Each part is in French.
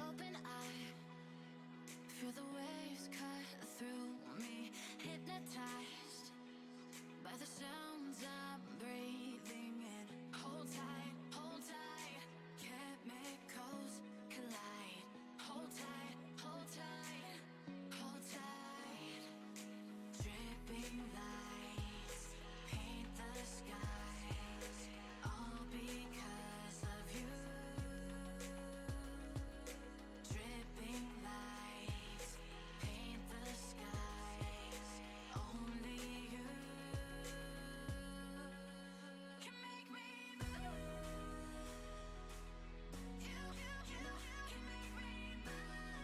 Open eye, feel the waves cut through me, hypnotized by the sounds I'm breathing in. Hold tight, chemicals collide. Hold tight, hold tight, hold tight. Dripping lights paint the skies, all because of you. Dripping lights paint the skies, only you can make me move. You can make me move.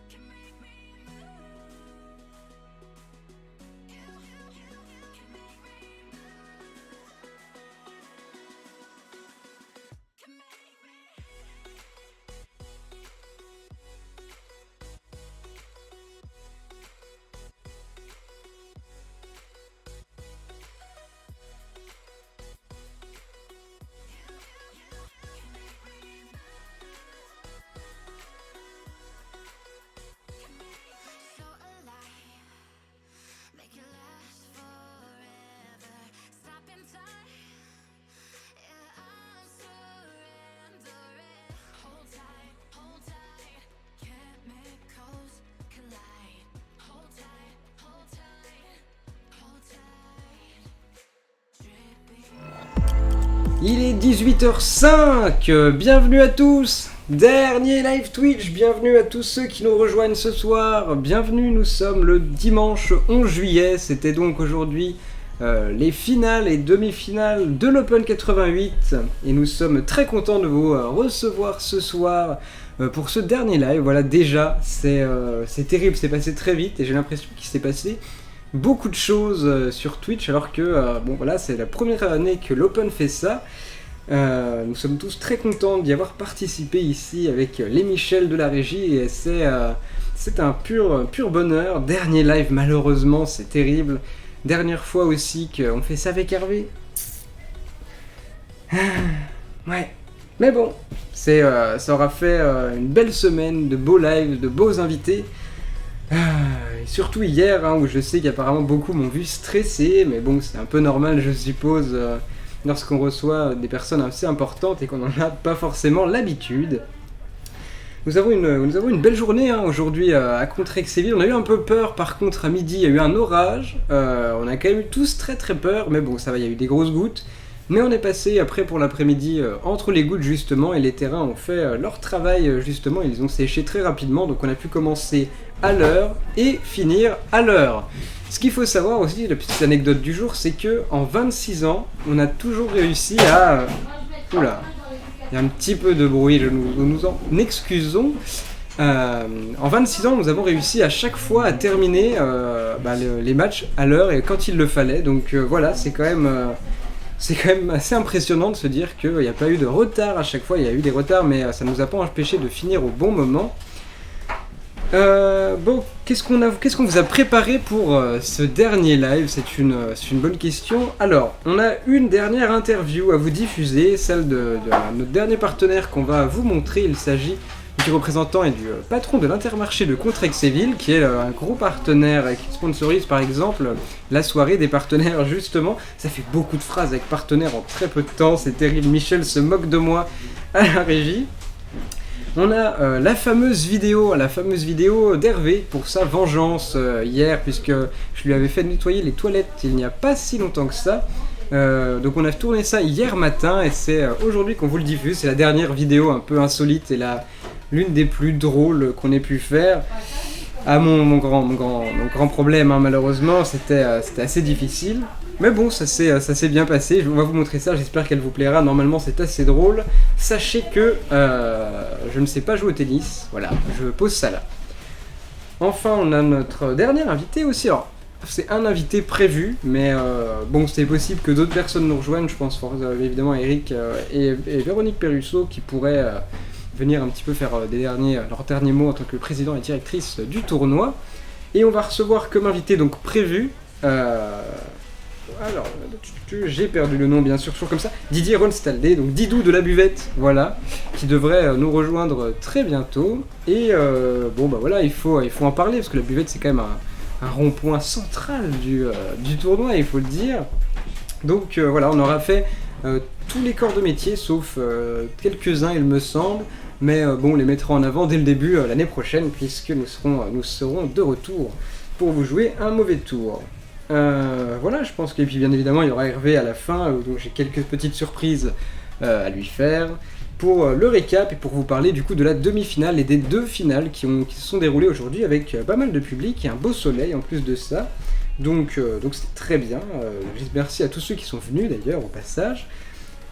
Can make me move. You can make me move. Can make me. So alive, make it last forever. Stop in time, yeah, I'm surrendering. Hold tight, chemicals collide. Hold tight, hold tight, hold tight. Dripping. Il est 18h05, bienvenue à tous, dernier live Twitch, bienvenue à tous ceux qui nous rejoignent ce soir, bienvenue, nous sommes le dimanche 11 juillet, c'était donc aujourd'hui les finales et demi-finales de l'Open 88 et nous sommes très contents de vous recevoir ce soir pour ce dernier live. Voilà, déjà c'est terrible, c'est passé très vite et j'ai l'impression qu'il s'est passé beaucoup de choses sur Twitch alors que bon voilà, c'est la première année que l'Open fait ça. Nous sommes tous très contents d'y avoir participé ici avec les Michel de la régie et c'est un pur bonheur. Dernier live, malheureusement, c'est terrible. Dernière fois aussi qu'on fait ça avec Hervé. Ouais. Mais bon, ça aura fait une belle semaine de beaux lives, de beaux invités. Et surtout hier, où je sais qu'apparemment beaucoup m'ont vu stressé, mais bon, c'est un peu normal, je suppose, lorsqu'on reçoit des personnes assez importantes et qu'on n'en a pas forcément l'habitude. Nous avons une belle journée aujourd'hui à Contrexéville. On a eu un peu peur par contre à midi, il y a eu un orage. On a quand même eu tous très très peur, mais bon ça va, il y a eu des grosses gouttes. Mais on est passé après pour l'après-midi entre les gouttes justement et les terrains ont fait leur travail justement. Ils ont séché très rapidement donc on a pu commencer à l'heure et finir à l'heure. Ce qu'il faut savoir aussi, la petite anecdote du jour, c'est que en 26 ans, on a toujours réussi à... Oula, il y a un petit peu de bruit, nous nous en excusons. En 26 ans, nous avons réussi à chaque fois à terminer les matchs à l'heure et quand il le fallait. Donc voilà, c'est quand même assez impressionnant de se dire qu'il n'y a pas eu de retard à chaque fois. Il y a eu des retards, mais ça ne nous a pas empêché de finir au bon moment. Bon, qu'est-ce qu'on vous a préparé pour ce dernier live? C'est une bonne question. Alors, on a une dernière interview à vous diffuser, celle de notre dernier partenaire qu'on va vous montrer. Il s'agit du représentant et du patron de l'Intermarché de Contrexéville, qui est un gros partenaire qui sponsorise par exemple la soirée des partenaires justement. Ça fait beaucoup de phrases avec partenaire en très peu de temps, c'est terrible. Michel se moque de moi à la régie. On a la fameuse vidéo d'Hervé pour sa vengeance hier, puisque je lui avais fait nettoyer les toilettes il n'y a pas si longtemps que ça. Donc on a tourné ça hier matin et c'est aujourd'hui qu'on vous le diffuse. C'est la dernière vidéo un peu insolite et l'une des plus drôles qu'on ait pu faire. Mon grand problème, malheureusement, c'était assez difficile. Mais bon, ça s'est bien passé, on va vous montrer ça, j'espère qu'elle vous plaira, normalement c'est assez drôle. Sachez que je ne sais pas jouer au tennis, voilà, je pose ça là. Enfin, on a notre dernier invité aussi, alors c'est un invité prévu, mais bon, c'est possible que d'autres personnes nous rejoignent, je pense évidemment à Eric et Véronique Perrusso qui pourraient venir un petit peu faire leurs derniers mots en tant que président et directrice du tournoi. Et on va recevoir comme invité donc prévu... Alors, j'ai perdu le nom bien sûr, toujours comme ça, Didier Ronstaldé, donc Didou de la buvette, voilà, qui devrait nous rejoindre très bientôt. Et bon bah voilà, il faut en parler, parce que la buvette c'est quand même un rond-point central du tournoi, il faut le dire. Donc voilà, on aura fait tous les corps de métier, sauf quelques-uns il me semble, mais bon, on les mettra en avant dès le début l'année prochaine, puisque nous serons de retour pour vous jouer un mauvais tour. Voilà, je pense que puis bien évidemment il y aura Hervé à la fin, donc j'ai quelques petites surprises à lui faire pour le récap et pour vous parler du coup de la demi-finale et des deux finales qui se sont déroulées aujourd'hui avec pas mal de public et un beau soleil en plus de ça. Donc c'est très bien. Merci à tous ceux qui sont venus d'ailleurs au passage.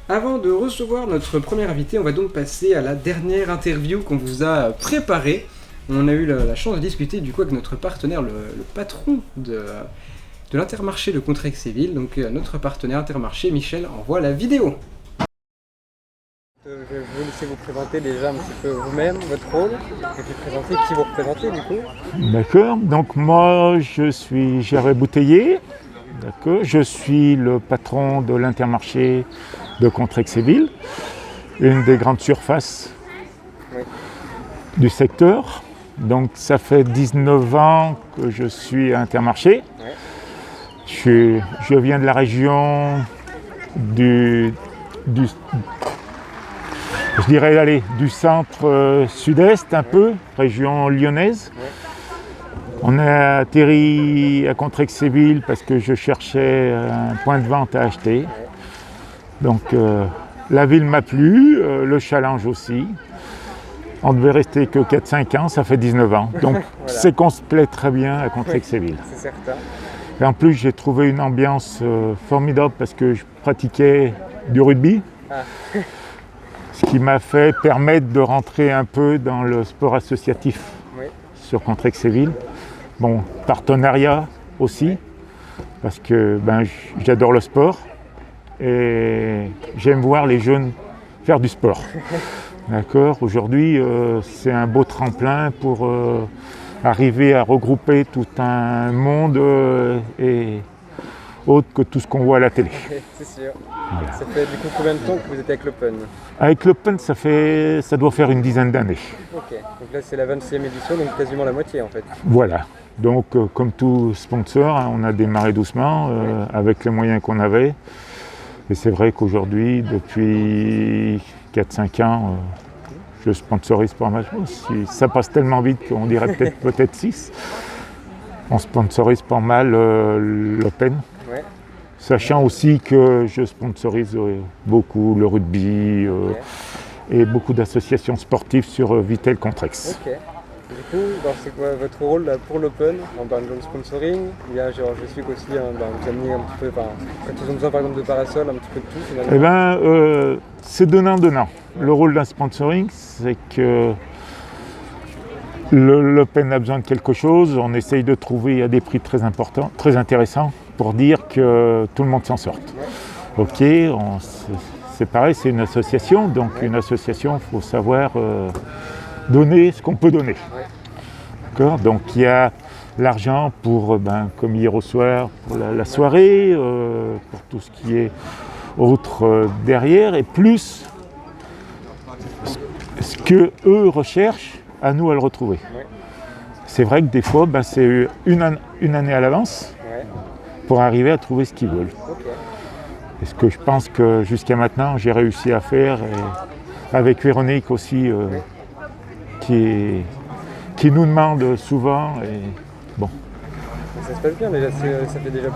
Avant de recevoir notre premier invité, on va donc passer à la dernière interview qu'on vous a préparée. On a eu la chance de discuter du coup avec notre partenaire, le patron de l'Intermarché de Contrexéville, donc notre partenaire Intermarché. Michel envoie la vidéo. Je vais vous laisser vous présenter déjà un petit peu vous-même, votre rôle, et puis présenter qui vous représentez du coup. D'accord, donc moi je suis Gervais Bouteiller, d'accord, je suis le patron de l'Intermarché de Contrexéville, une des grandes surfaces du secteur. Donc ça fait 19 ans que je suis à Intermarché. Je viens de la région du centre sud-est un peu, région lyonnaise. On a atterri à Contrexéville parce que je cherchais un point de vente à acheter. Donc la ville m'a plu, le challenge aussi. On devait rester que 4-5 ans, ça fait 19 ans. Donc voilà. C'est qu'on se plaît très bien à Contrexéville. C'est certain. Et en plus, j'ai trouvé une ambiance formidable parce que je pratiquais du rugby. Ah. Ce qui m'a fait permettre de rentrer un peu dans le sport associatif Oui. sur Contrexéville. Bon, partenariat aussi, parce que j'adore le sport et j'aime voir les jeunes faire du sport. D'accord. Aujourd'hui, c'est un beau tremplin pour arriver à regrouper tout un monde et autre que tout ce qu'on voit à la télé. C'est sûr. Voilà. Ça fait du coup combien de temps que vous êtes avec l'Open? Avec l'Open, ça doit faire une dizaine d'années. Ok, donc là c'est la 26e édition, donc quasiment la moitié en fait. Voilà. Donc, comme tout sponsor, hein, on a démarré doucement avec les moyens qu'on avait. Et c'est vrai qu'aujourd'hui, depuis 4-5 ans, je sponsorise pas mal. Ça passe tellement vite qu'on dirait peut-être 6. On sponsorise pas mal l'Open. Ouais. Sachant aussi que je sponsorise beaucoup le rugby et beaucoup d'associations sportives sur Vittel-Contrex. Ok. Du coup, c'est quoi votre rôle là, pour l'Open dans le sponsoring? Il y a, je suis qu'aussi, vous amenez un petit peu, quand ils ont besoin par exemple de parasol, un petit peu de tout finalement. C'est donnant-donnant. Le rôle d'un sponsoring, c'est que l'Open a besoin de quelque chose, on essaye de trouver à des prix très importants, très intéressants, pour dire que tout le monde s'en sorte. Ok, c'est pareil, c'est une association, donc une association, il faut savoir donner ce qu'on peut donner. D'accord. Donc il y a l'argent pour, comme hier au soir, pour la soirée, pour tout ce qui est autre derrière, et plus ce que eux recherchent, à nous à le retrouver. C'est vrai que des fois, c'est une année à l'avance pour arriver à trouver ce qu'ils veulent. Et ce que je pense que jusqu'à maintenant, j'ai réussi à faire, et avec Véronique aussi, qui nous demande souvent. Et bon. Ça se passe bien déjà, ça fait déjà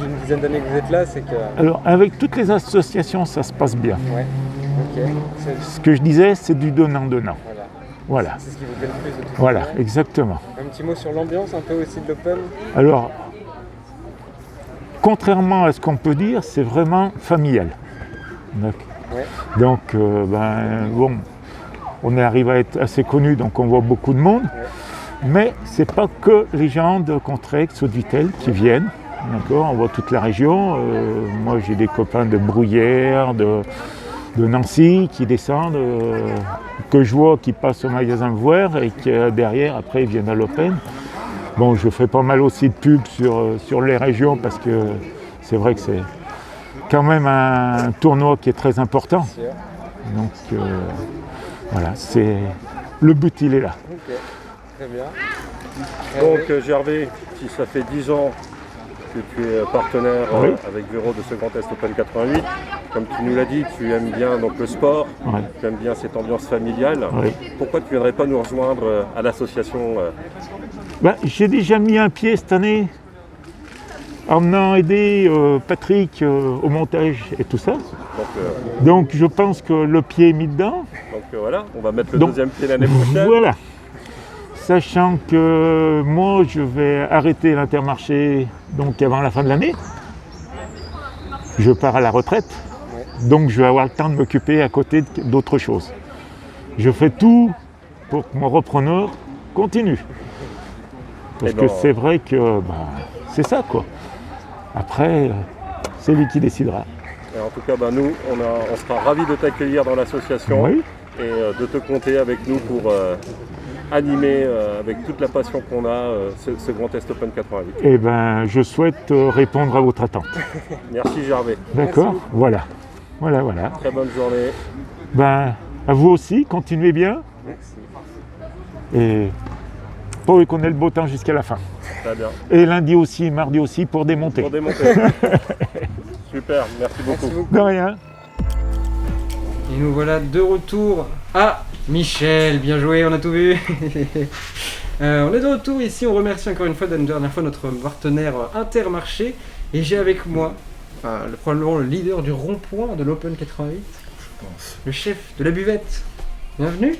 une dizaine d'années que vous êtes là, c'est que... Alors avec toutes les associations, ça se passe bien. Ouais, ok. Ce que je disais, c'est du donnant-donnant. Voilà. C'est ce qui vous plaît le plus de tout. Voilà, exactement. Un petit mot sur l'ambiance un peu aussi de l'Open? Alors, contrairement à ce qu'on peut dire, c'est vraiment familial. Donc, on arrive à être assez connus, donc on voit beaucoup de monde. Mais c'est pas que les gens de Contrex ou de Vittel qui viennent. D'accord, on voit toute la région. Moi, j'ai des copains de Bruyères, de Nancy qui descendent, que je vois qui passent au magasin me voir et qui derrière, après, ils viennent à l'Open. Bon, je fais pas mal aussi de pubs sur les régions parce que c'est vrai que c'est quand même un tournoi qui est très important. Donc, voilà, le but, il est là. Ok, très bien. Donc, Gervais, si ça fait 10 ans que tu es partenaire avec Véro de ce Grand Est Open 88. Comme tu nous l'as dit, tu aimes bien donc, le sport, tu aimes bien cette ambiance familiale. Pourquoi tu ne viendrais pas nous rejoindre à l'association J'ai déjà mis un pied cette année en venant aider Patrick au montage et tout ça. Donc je pense que le pied est mis dedans. Donc voilà, on va mettre le deuxième pied l'année prochaine. Voilà. Sachant que moi, je vais arrêter l'Intermarché donc avant la fin de l'année. Je pars à la retraite, donc je vais avoir le temps de m'occuper à côté d'autres choses. Je fais tout pour que mon repreneur continue. Parce que c'est vrai que c'est ça, quoi. Après, c'est lui qui décidera. Et en tout cas, nous, on sera ravis de t'accueillir dans l'association et de te compter avec nous pour animer avec toute la passion qu'on a ce Grand Est Open 88. Eh bien, je souhaite répondre à votre attente. Merci Gervais. D'accord. Voilà. Très bonne journée. À vous aussi, continuez bien. Merci. Et pour qu'on ait le beau temps jusqu'à la fin. Très bien. Et lundi aussi, mardi aussi pour démonter. Pour démonter. Super, merci beaucoup. De rien. Et nous voilà de retour à Michel, bien joué, on a tout vu. On est de retour ici, on remercie encore une dernière fois notre partenaire Intermarché. Et j'ai avec moi probablement le leader du rond-point de l'Open 88, je pense. Le chef de la buvette. Bienvenue.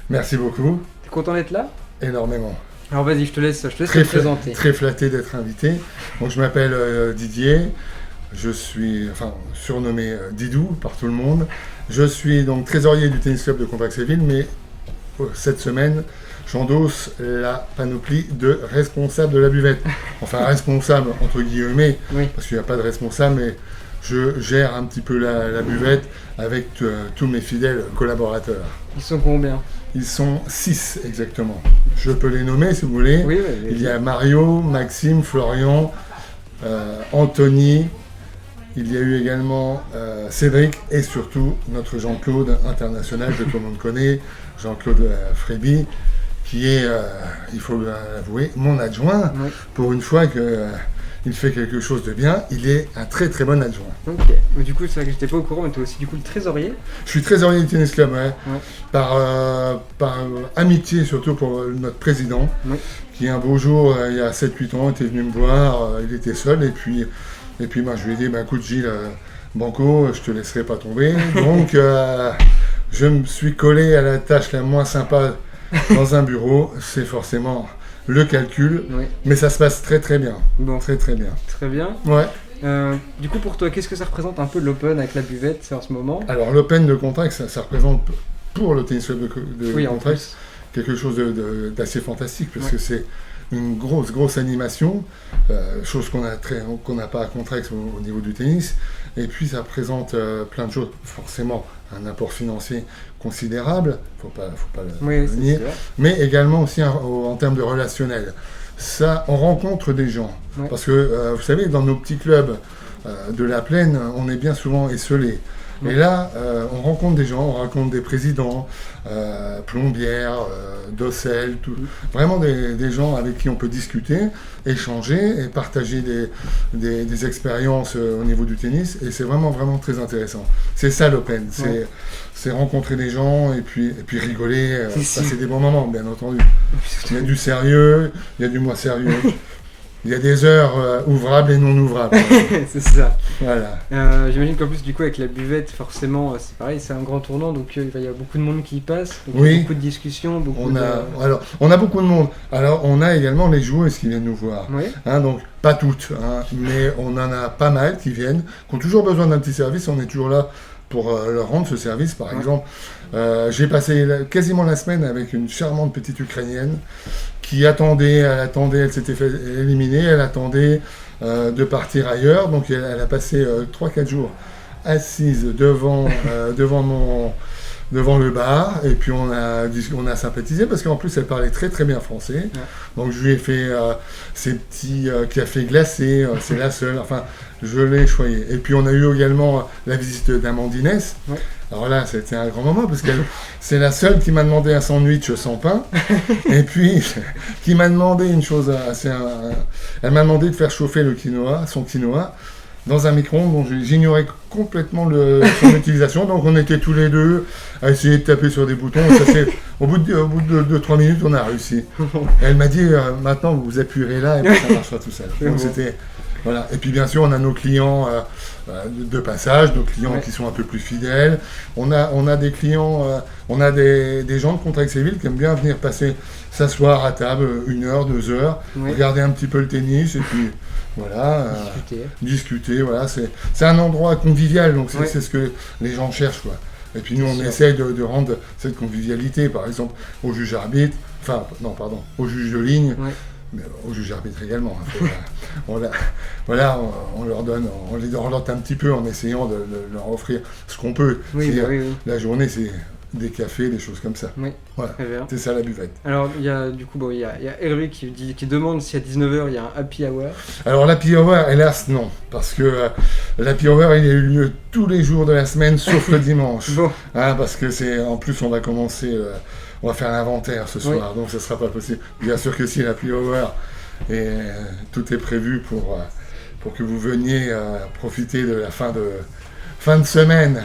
Merci beaucoup. T'es content d'être là? Énormément. Alors vas-y, je te laisse te présenter. Très flatté d'être invité. Donc je m'appelle Didier, je suis surnommé Didou par tout le monde. Je suis donc trésorier du tennis club de Contact-Séville, mais cette semaine, j'endosse la panoplie de responsable de la buvette. Enfin responsable entre guillemets, Oui. parce qu'il n'y a pas de responsable, mais je gère un petit peu la buvette avec tous mes fidèles collaborateurs. Ils sont combien? Ils sont 6 exactement. Je peux les nommer si vous voulez. Oui, Il y a Mario, Maxime, Florian, Anthony. Il y a eu également Cédric et surtout notre Jean-Claude international que tout le monde connaît, Jean-Claude Fréby, qui est, il faut l'avouer, mon adjoint. Oui. Pour une fois qu'il fait quelque chose de bien, il est un très très bon adjoint. Ok. Mais du coup, c'est vrai que j'étais pas au courant, mais toi aussi, du coup, le trésorier. Je suis trésorier du tennis club, ouais. Ouais. Par amitié surtout pour notre président, Oui. qui un beau jour, il y a 7-8 ans, était venu me voir, il était seul, et puis moi je lui ai dit, écoute Gilles, Banco, je te laisserai pas tomber. Donc je me suis collé à la tâche la moins sympa dans un bureau, c'est forcément le calcul, Oui. mais ça se passe très très bien, Bon, très très bien. très bien. Ouais. Du coup, pour toi, qu'est-ce que ça représente un peu l'Open avec la buvette en ce moment? Alors l'Open de Contact, ça représente pour le tennis club de Oui, en Contact plus. quelque chose d'assez fantastique, parce Ouais. que c'est une grosse animation, chose qu'on n'a pas à Contact au niveau du tennis, et puis ça représente plein de choses, forcément un apport financier considérable, faut pas Oui, le c'est nier, sûr. mais également aussi en termes de relationnel. Ça, on rencontre des gens, Ouais. parce que vous savez, dans nos petits clubs de la plaine, on est bien souvent esselés. Ouais. Et là, on rencontre des gens, on rencontre des présidents, plombières, Dossel, tout. Vraiment des gens avec qui on peut discuter, échanger et partager des expériences au niveau du tennis. Et c'est vraiment très intéressant. C'est ça l'Open, Ouais. c'est rencontrer des gens et puis rigoler, C'est passer des bons moments, bien entendu. Il y a du sérieux, il y a du moins sérieux. Il y a des heures ouvrables et non ouvrables. C'est ça. Voilà. J'imagine qu'en plus, du coup, avec la buvette, forcément, c'est pareil, c'est un grand tournant, donc il va y avoir beaucoup de monde qui y passe, donc Oui. beaucoup de discussions, beaucoup On a beaucoup de monde. Alors, on a également les joueuses qui viennent nous voir. Oui. Hein, donc, pas toutes, hein, mais on en a pas mal qui viennent, qui ont toujours besoin d'un petit service. On est toujours là pour leur rendre ce service. Par Ouais. exemple, j'ai passé quasiment la semaine avec une charmante petite Ukrainienne qui attendait, elle s'était fait éliminer, elle attendait de partir ailleurs. Donc, elle a passé 3-4 jours assise devant le bar, et puis on a sympathisé parce qu'en plus elle parlait très bien français. Ouais. Donc je lui ai fait ces petits cafés glacés, c'est la seule, enfin je l'ai choyé. Et puis on a eu également la visite d'Amandine. Ouais. Alors là c'était un grand moment parce qu'elle c'est la seule qui m'a demandé un sandwich sans pain, et puis qui m'a demandé une chose elle m'a demandé de faire chauffer son quinoa dans un micro-ondes dont j'ignorais complètement son utilisation. Donc on était tous les deux à essayer de taper sur des boutons. Au bout de 3 minutes, on a réussi. Et elle m'a dit, maintenant vous appuierez là et puis ça marchera tout seul. Donc Bon. c'était... Voilà. Et puis bien sûr, on a nos clients de passage, nos clients Ouais. qui sont un peu plus fidèles. On a des clients, on a des gens de Contact-Séville qui aiment bien venir s'asseoir à table 1 heure, 2 heures, Oui. regarder un petit peu le tennis et puis voilà. Discuter, voilà, c'est un endroit convivial, donc Ouais. c'est ce que les gens cherchent, quoi. Et puis nous, C'est on sûr. essaye de rendre cette convivialité, par exemple, au juge arbitre, au juge de ligne, Ouais. mais au juge arbitre également. Hein, on leur donne un petit peu en essayant de leur offrir ce qu'on peut. Oui, C'est-à-dire, oui. la journée, c'est des cafés, des choses comme ça. Oui, Voilà, très bien. c'est ça la buvette. Alors, il y a Hervé qui demande si à 19h il y a un happy hour. Alors l'happy hour, hélas non, parce que l'happy hour il a eu lieu tous les jours de la semaine sauf le dimanche. Bon, Hein, parce que en plus on va commencer, on va faire l'inventaire ce soir, donc ce sera pas possible. Bien sûr que si l'happy hour, et tout est prévu pour que vous veniez profiter de la fin de semaine.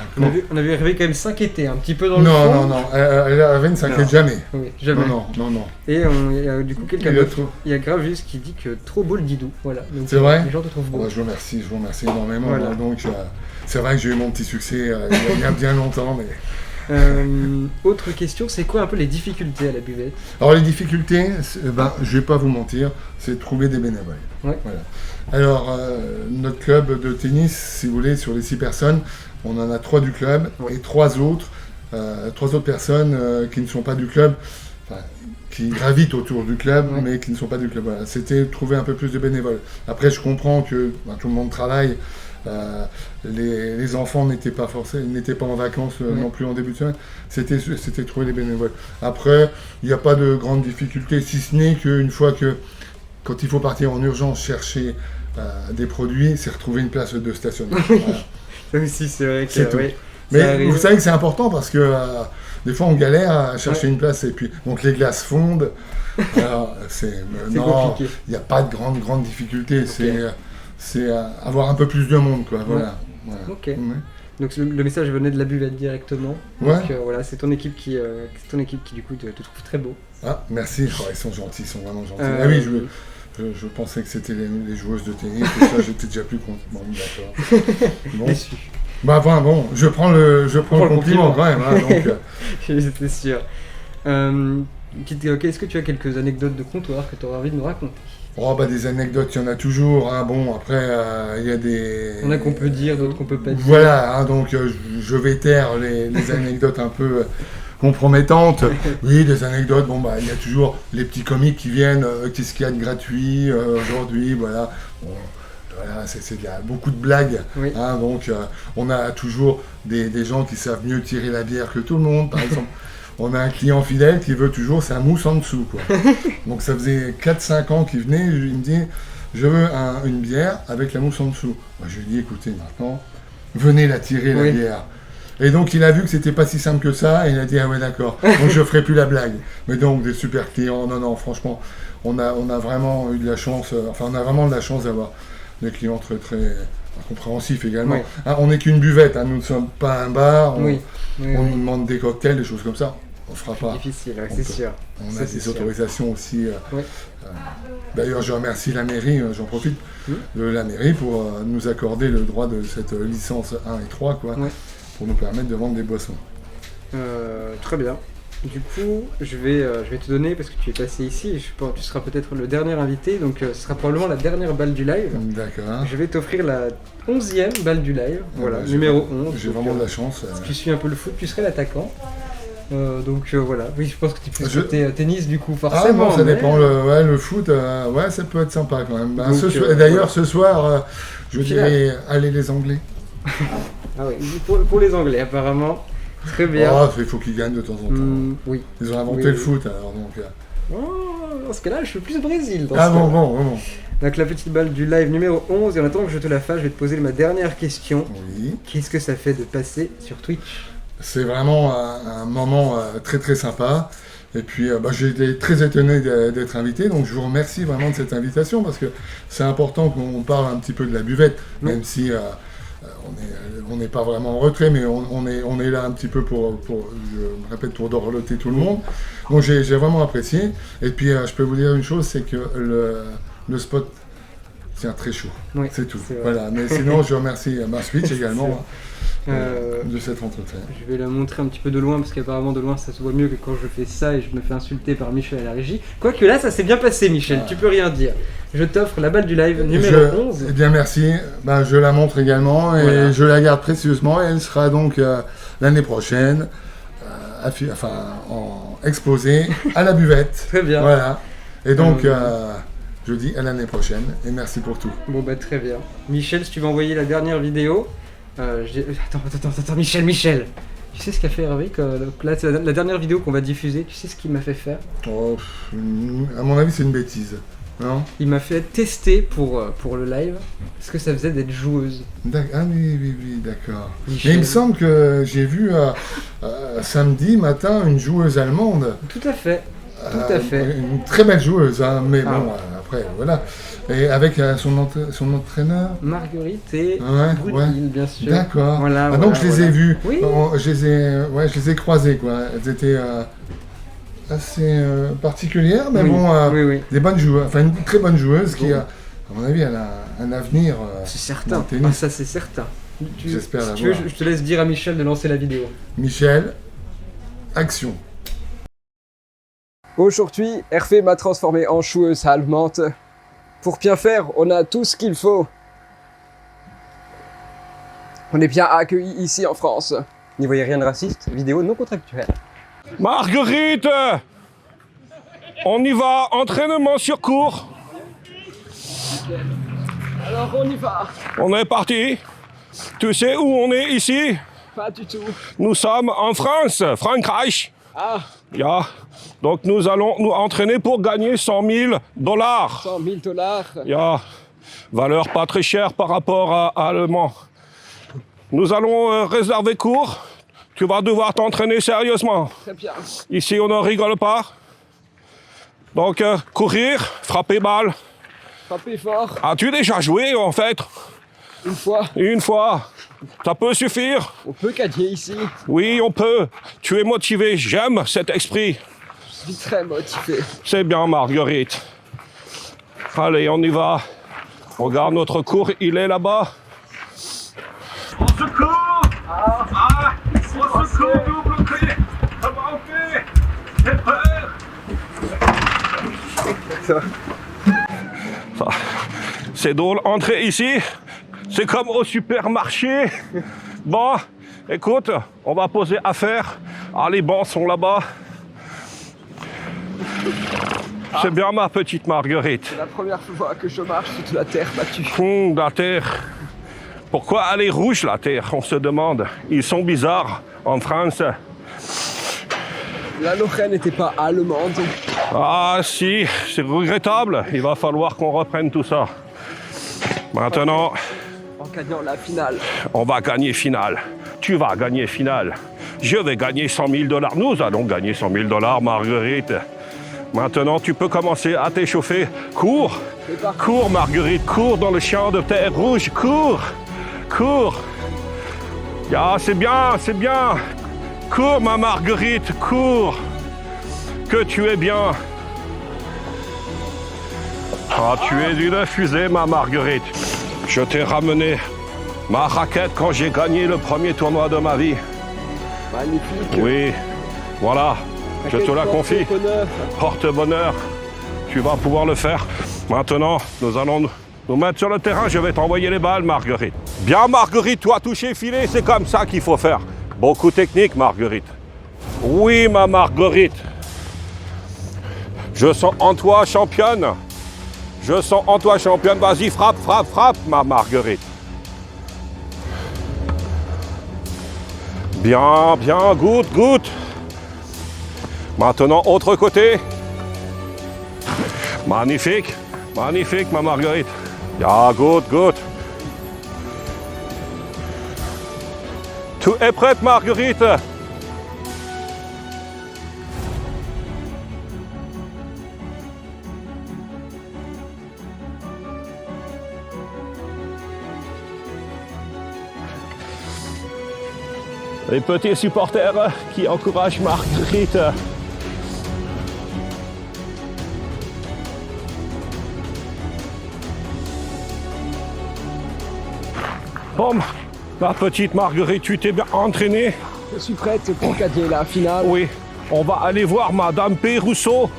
on a vu Hervé quand même s'inquiéter un petit peu dans le fond. Non, Hervé ne s'inquiète jamais. Oui, jamais. Non. Et il y a du coup quelqu'un Il a d'autre. trop- Il y a Grave juste qui dit que trop beau le Didou. Voilà. Donc, C'est vrai les gens te trouvent Oh, beau. bah, je vous remercie énormément. Voilà. Donc, c'est vrai que j'ai eu mon petit succès il y a bien longtemps, mais Autre question, c'est quoi un peu les difficultés à la buvette? Alors les difficultés, je vais pas vous mentir, c'est de trouver des bénévoles. Ouais. Voilà. Alors notre club de tennis, si vous voulez, sur les 6 personnes, on en a 3 du club et 3 autres personnes qui ne sont pas du club, qui gravitent autour du club, mais qui ne sont pas du club. Voilà. C'était trouver un peu plus de bénévoles. Après, je comprends que tout le monde travaille. Les enfants n'étaient pas en vacances non plus en début de semaine. C'était trouver les bénévoles. Après, il n'y a pas de grandes difficultés, si ce n'est qu'une fois quand il faut partir en urgence chercher des produits, c'est retrouver une place de stationnement. Voilà. Ça aussi, c'est vrai que... C'est tout. Ouais, mais vous savez que c'est important parce que des fois on galère à chercher une place et puis donc les glaces fondent. Alors, non, compliqué. il n'y a pas de grande difficulté. C'est avoir un peu plus de monde, quoi. Voilà. Ok. Donc le message venait de la buvette directement. Ouais. Donc voilà, c'est ton équipe qui du coup te trouve très beau. Ah, merci. Oh, ils sont gentils, ils sont vraiment gentils. Ah oui, je pensais que c'était les joueuses de tennis. Et ça, j'étais déjà plus content. Bon, d'accord. Bon. Déçu. Bon, je prends le compliment quand même. Hein, donc, J'étais sûr. Est-ce que tu as quelques anecdotes de comptoir que tu aurais envie de nous raconter? Des anecdotes, il y en a toujours. Hein. Bon, après, il y a des... Il y en a qu'on peut dire, d'autres qu'on peut pas dire. Voilà, hein, donc je vais taire les anecdotes un peu compromettantes. Oui, des anecdotes, il y a toujours les petits comiques qui viennent, qu'est-ce qu'il y a de gratuit aujourd'hui, voilà. Bon, voilà, il y a beaucoup de blagues. Oui. Hein, donc, on a toujours des gens qui savent mieux tirer la bière que tout le monde, par exemple. On a un client fidèle qui veut toujours sa mousse en dessous, quoi. Donc ça faisait 4-5 ans qu'il venait, il me dit je veux une bière avec la mousse en dessous. Moi je lui dis écoutez maintenant, venez la tirer la bière. Et donc il a vu que c'était pas si simple que ça et il a dit ah ouais d'accord, donc je ferai plus la blague. Mais donc des super clients, non franchement, on a vraiment eu de la chance, on a vraiment de la chance d'avoir des clients très compréhensifs également. Oui. Hein, on n'est qu'une buvette, hein, nous ne sommes pas un bar, on nous demande des cocktails, des choses comme ça. On fera pas. C'est difficile, c'est sûr. On a des autorisations aussi. D'ailleurs, je remercie la mairie, j'en profite de la mairie pour nous accorder le droit de cette licence 1 et 3, quoi, pour nous permettre de vendre des boissons. Très bien. Du coup, je vais te donner, parce que tu es passé ici, et tu seras peut-être le dernier invité, donc ce sera probablement la dernière balle du live. D'accord. Je vais t'offrir la 11e balle du live, numéro 11. J'ai vraiment de la chance. Si tu suis un peu le foot, tu serais l'attaquant. Voilà, oui, je pense que tu peux sauter tennis du coup, forcément. Ah bon, ça dépend, le foot, ça peut être sympa quand même. D'ailleurs, ce soir, je dirais, allez les Anglais. Ah oui, pour les Anglais apparemment. Très bien. Il faut qu'ils gagnent de temps en temps. Oui. Ils ont inventé le foot alors donc. Dans ce cas-là, je suis plus Brésil. Bon. Donc la petite balle du live numéro 11, et en attendant que je te la fasse, je vais te poser ma dernière question. Oui. Qu'est-ce que ça fait de passer sur Twitch? C'est vraiment un moment très très sympa. Et puis j'ai été très étonné d'être invité, donc je vous remercie vraiment de cette invitation parce que c'est important qu'on parle un petit peu de la buvette, même si on n'est pas vraiment en retrait, mais on est là un petit peu pour je me répète, pour dorloter tout le monde. Donc j'ai vraiment apprécié. Et puis je peux vous dire une chose, c'est que le spot tient très chaud. Oui, c'est tout. Voilà. Mais sinon, je remercie Switch également de cet entretien. Je vais la montrer un petit peu de loin, parce qu'apparemment de loin ça se voit mieux que quand je fais ça et je me fais insulter par Michel à la régie. Quoique là, ça s'est bien passé, Michel, tu peux rien dire. Je t'offre la balle du live numéro 11. Eh bien, merci. Je la montre également et je la garde précieusement. Et elle sera donc l'année prochaine exposée à la buvette. Très bien. Voilà. Et donc, je dis à l'année prochaine et merci pour tout. Bon, très bien. Michel, si tu veux envoyer la dernière vidéo. Attends, Michel. Tu sais ce qu'a fait Hervé là, c'est la dernière vidéo qu'on va diffuser. Tu sais ce qu'il m'a fait faire? À mon avis, c'est une bêtise. Non, il m'a fait tester pour le live ce que ça faisait d'être joueuse. Ah oui, d'accord. Mais il me semble que j'ai vu samedi matin une joueuse allemande. Tout à fait. Une très belle joueuse, hein, mais après, voilà. Et avec son entraîneur Marguerite et Brunil, bien sûr. D'accord. Donc je les ai vus. Oui. Je les ai croisés, quoi. Elles étaient assez particulières, mais des bonnes joueuses. Enfin, une très bonne joueuse qui, à mon avis, elle a un avenir. C'est certain. Ça, c'est certain. J'espère si tu veux, je te laisse dire à Michel de lancer la vidéo. Michel, action. Aujourd'hui, Hervé m'a transformé en joueuse allemande. Pour bien faire, on a tout ce qu'il faut. On est bien accueillis ici en France. N'y voyez rien de raciste, vidéo non contractuelle. Marguerite, on y va, entraînement sur cours. Alors on y va. On est parti. Tu sais où on est ici? Pas du tout. Nous sommes en France, Frankreich. Ah, Ja. Donc nous allons nous entraîner pour gagner 100 000 dollars. 100 000 dollars. Ja. Valeur pas très chère par rapport à allemand. Nous allons réserver cours. Tu vas devoir t'entraîner sérieusement. Très bien. Ici, on ne rigole pas. Donc, courir, frapper balle. Frappez fort. As-tu déjà joué, en fait? Une fois. Une fois. Ça peut suffire? On peut gagner ici. Oui, on peut. Tu es motivé. J'aime cet esprit. Je suis très motivé. C'est bien, Marguerite. Allez, on y va. Regarde notre cours, il est là-bas. Au secours! Au secours, double clé! Comment on fait? J'ai peur! C'est drôle, entrer ici, c'est comme au supermarché. Bon, écoute, on va poser affaire. Ah, les bancs sont là-bas. C'est bien, ma petite Marguerite. C'est la première fois que je marche sur de la terre battue. La terre. Pourquoi elle est rouge, la terre? On se demande. Ils sont bizarres en France. La Lorraine n'était pas allemande. Ah si, c'est regrettable. Il va falloir qu'on reprenne tout ça. Maintenant, En gagnant la finale. on va gagner finale. Tu vas gagner finale. Je vais gagner 100 000 dollars. Nous allons gagner 100 000 dollars, Marguerite. Maintenant, tu peux commencer à t'échauffer. Cours. Cours, Marguerite. Cours dans le champ de terre rouge. Cours. Cours. Ah, c'est bien, c'est bien. Cours, ma Marguerite. Cours. Que tu es bien. Ah, tu es une fusée, ma Marguerite. Je t'ai ramené ma raquette quand j'ai gagné le premier tournoi de ma vie. Magnifique. Oui, voilà, je te la confie. Bonheur. Porte-bonheur, tu vas pouvoir le faire. Maintenant, nous allons nous mettre sur le terrain. Je vais t'envoyer les balles, Marguerite. Bien, Marguerite, toi toucher filet, c'est comme ça qu'il faut faire. Beaucoup technique, Marguerite. Oui, ma Marguerite. Je sens en toi championne. Je sens en toi championne. Vas-y, frappe, frappe, frappe, ma Marguerite. Bien, bien, goûte, goûte. Maintenant, autre côté. Magnifique, magnifique, ma Marguerite. Ja, goûte, goûte. Tout est prêt, Marguerite. Les petits supporters qui encouragent Marguerite. Bon, ma petite Marguerite, tu t'es bien entraînée? Je suis prête pour gagner la finale. Oui, on va aller voir Madame Pérousseau.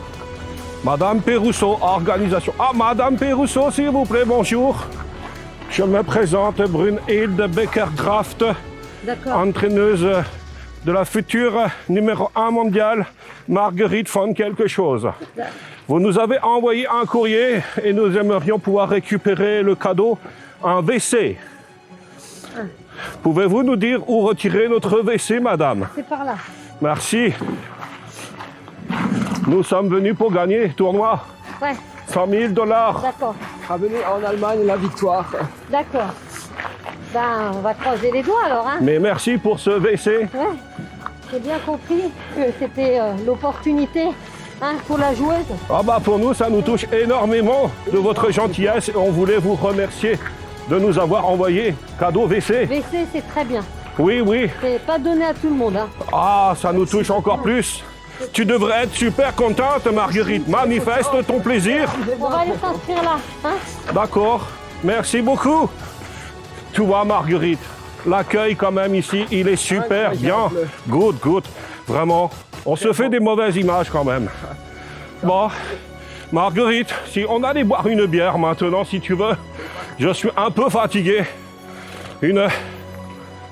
Madame Pérousseau, organisation. Ah, Madame Pérousseau, s'il vous plaît, bonjour. Je me présente, Brunhilde Becker-Graft. Entraîneuse de la future numéro 1 mondiale, Marguerite von quelque chose. Vous nous avez envoyé un courrier et nous aimerions pouvoir récupérer le cadeau, un WC. Pouvez-vous nous dire où retirer notre WC, madame? C'est par là. Merci. Nous sommes venus pour gagner le tournoi. Ouais, 100 000 dollars. d'accord. Ramener en Allemagne la victoire. D'accord. Ben, on va croiser les doigts alors, hein. Mais merci pour ce WC. Ouais. J'ai bien compris que c'était l'opportunité, hein, pour la joueuse. Ah bah pour nous, ça nous touche énormément de votre gentillesse et on voulait vous remercier de nous avoir envoyé cadeau WC. WC, c'est très bien. Oui, oui. C'est pas donné à tout le monde, hein. Ah, ça nous touche encore plus. Tu devrais être super contente, Marguerite. Manifeste ton plaisir. On va aller s'inscrire là, hein. D'accord. Merci beaucoup. Tu vois, Marguerite, L'accueil quand même ici, il est super bien. Good, good. Vraiment, on se fait des mauvaises images quand même. Bon, Marguerite, si on allait boire une bière maintenant, si tu veux. Je suis un peu fatigué. Une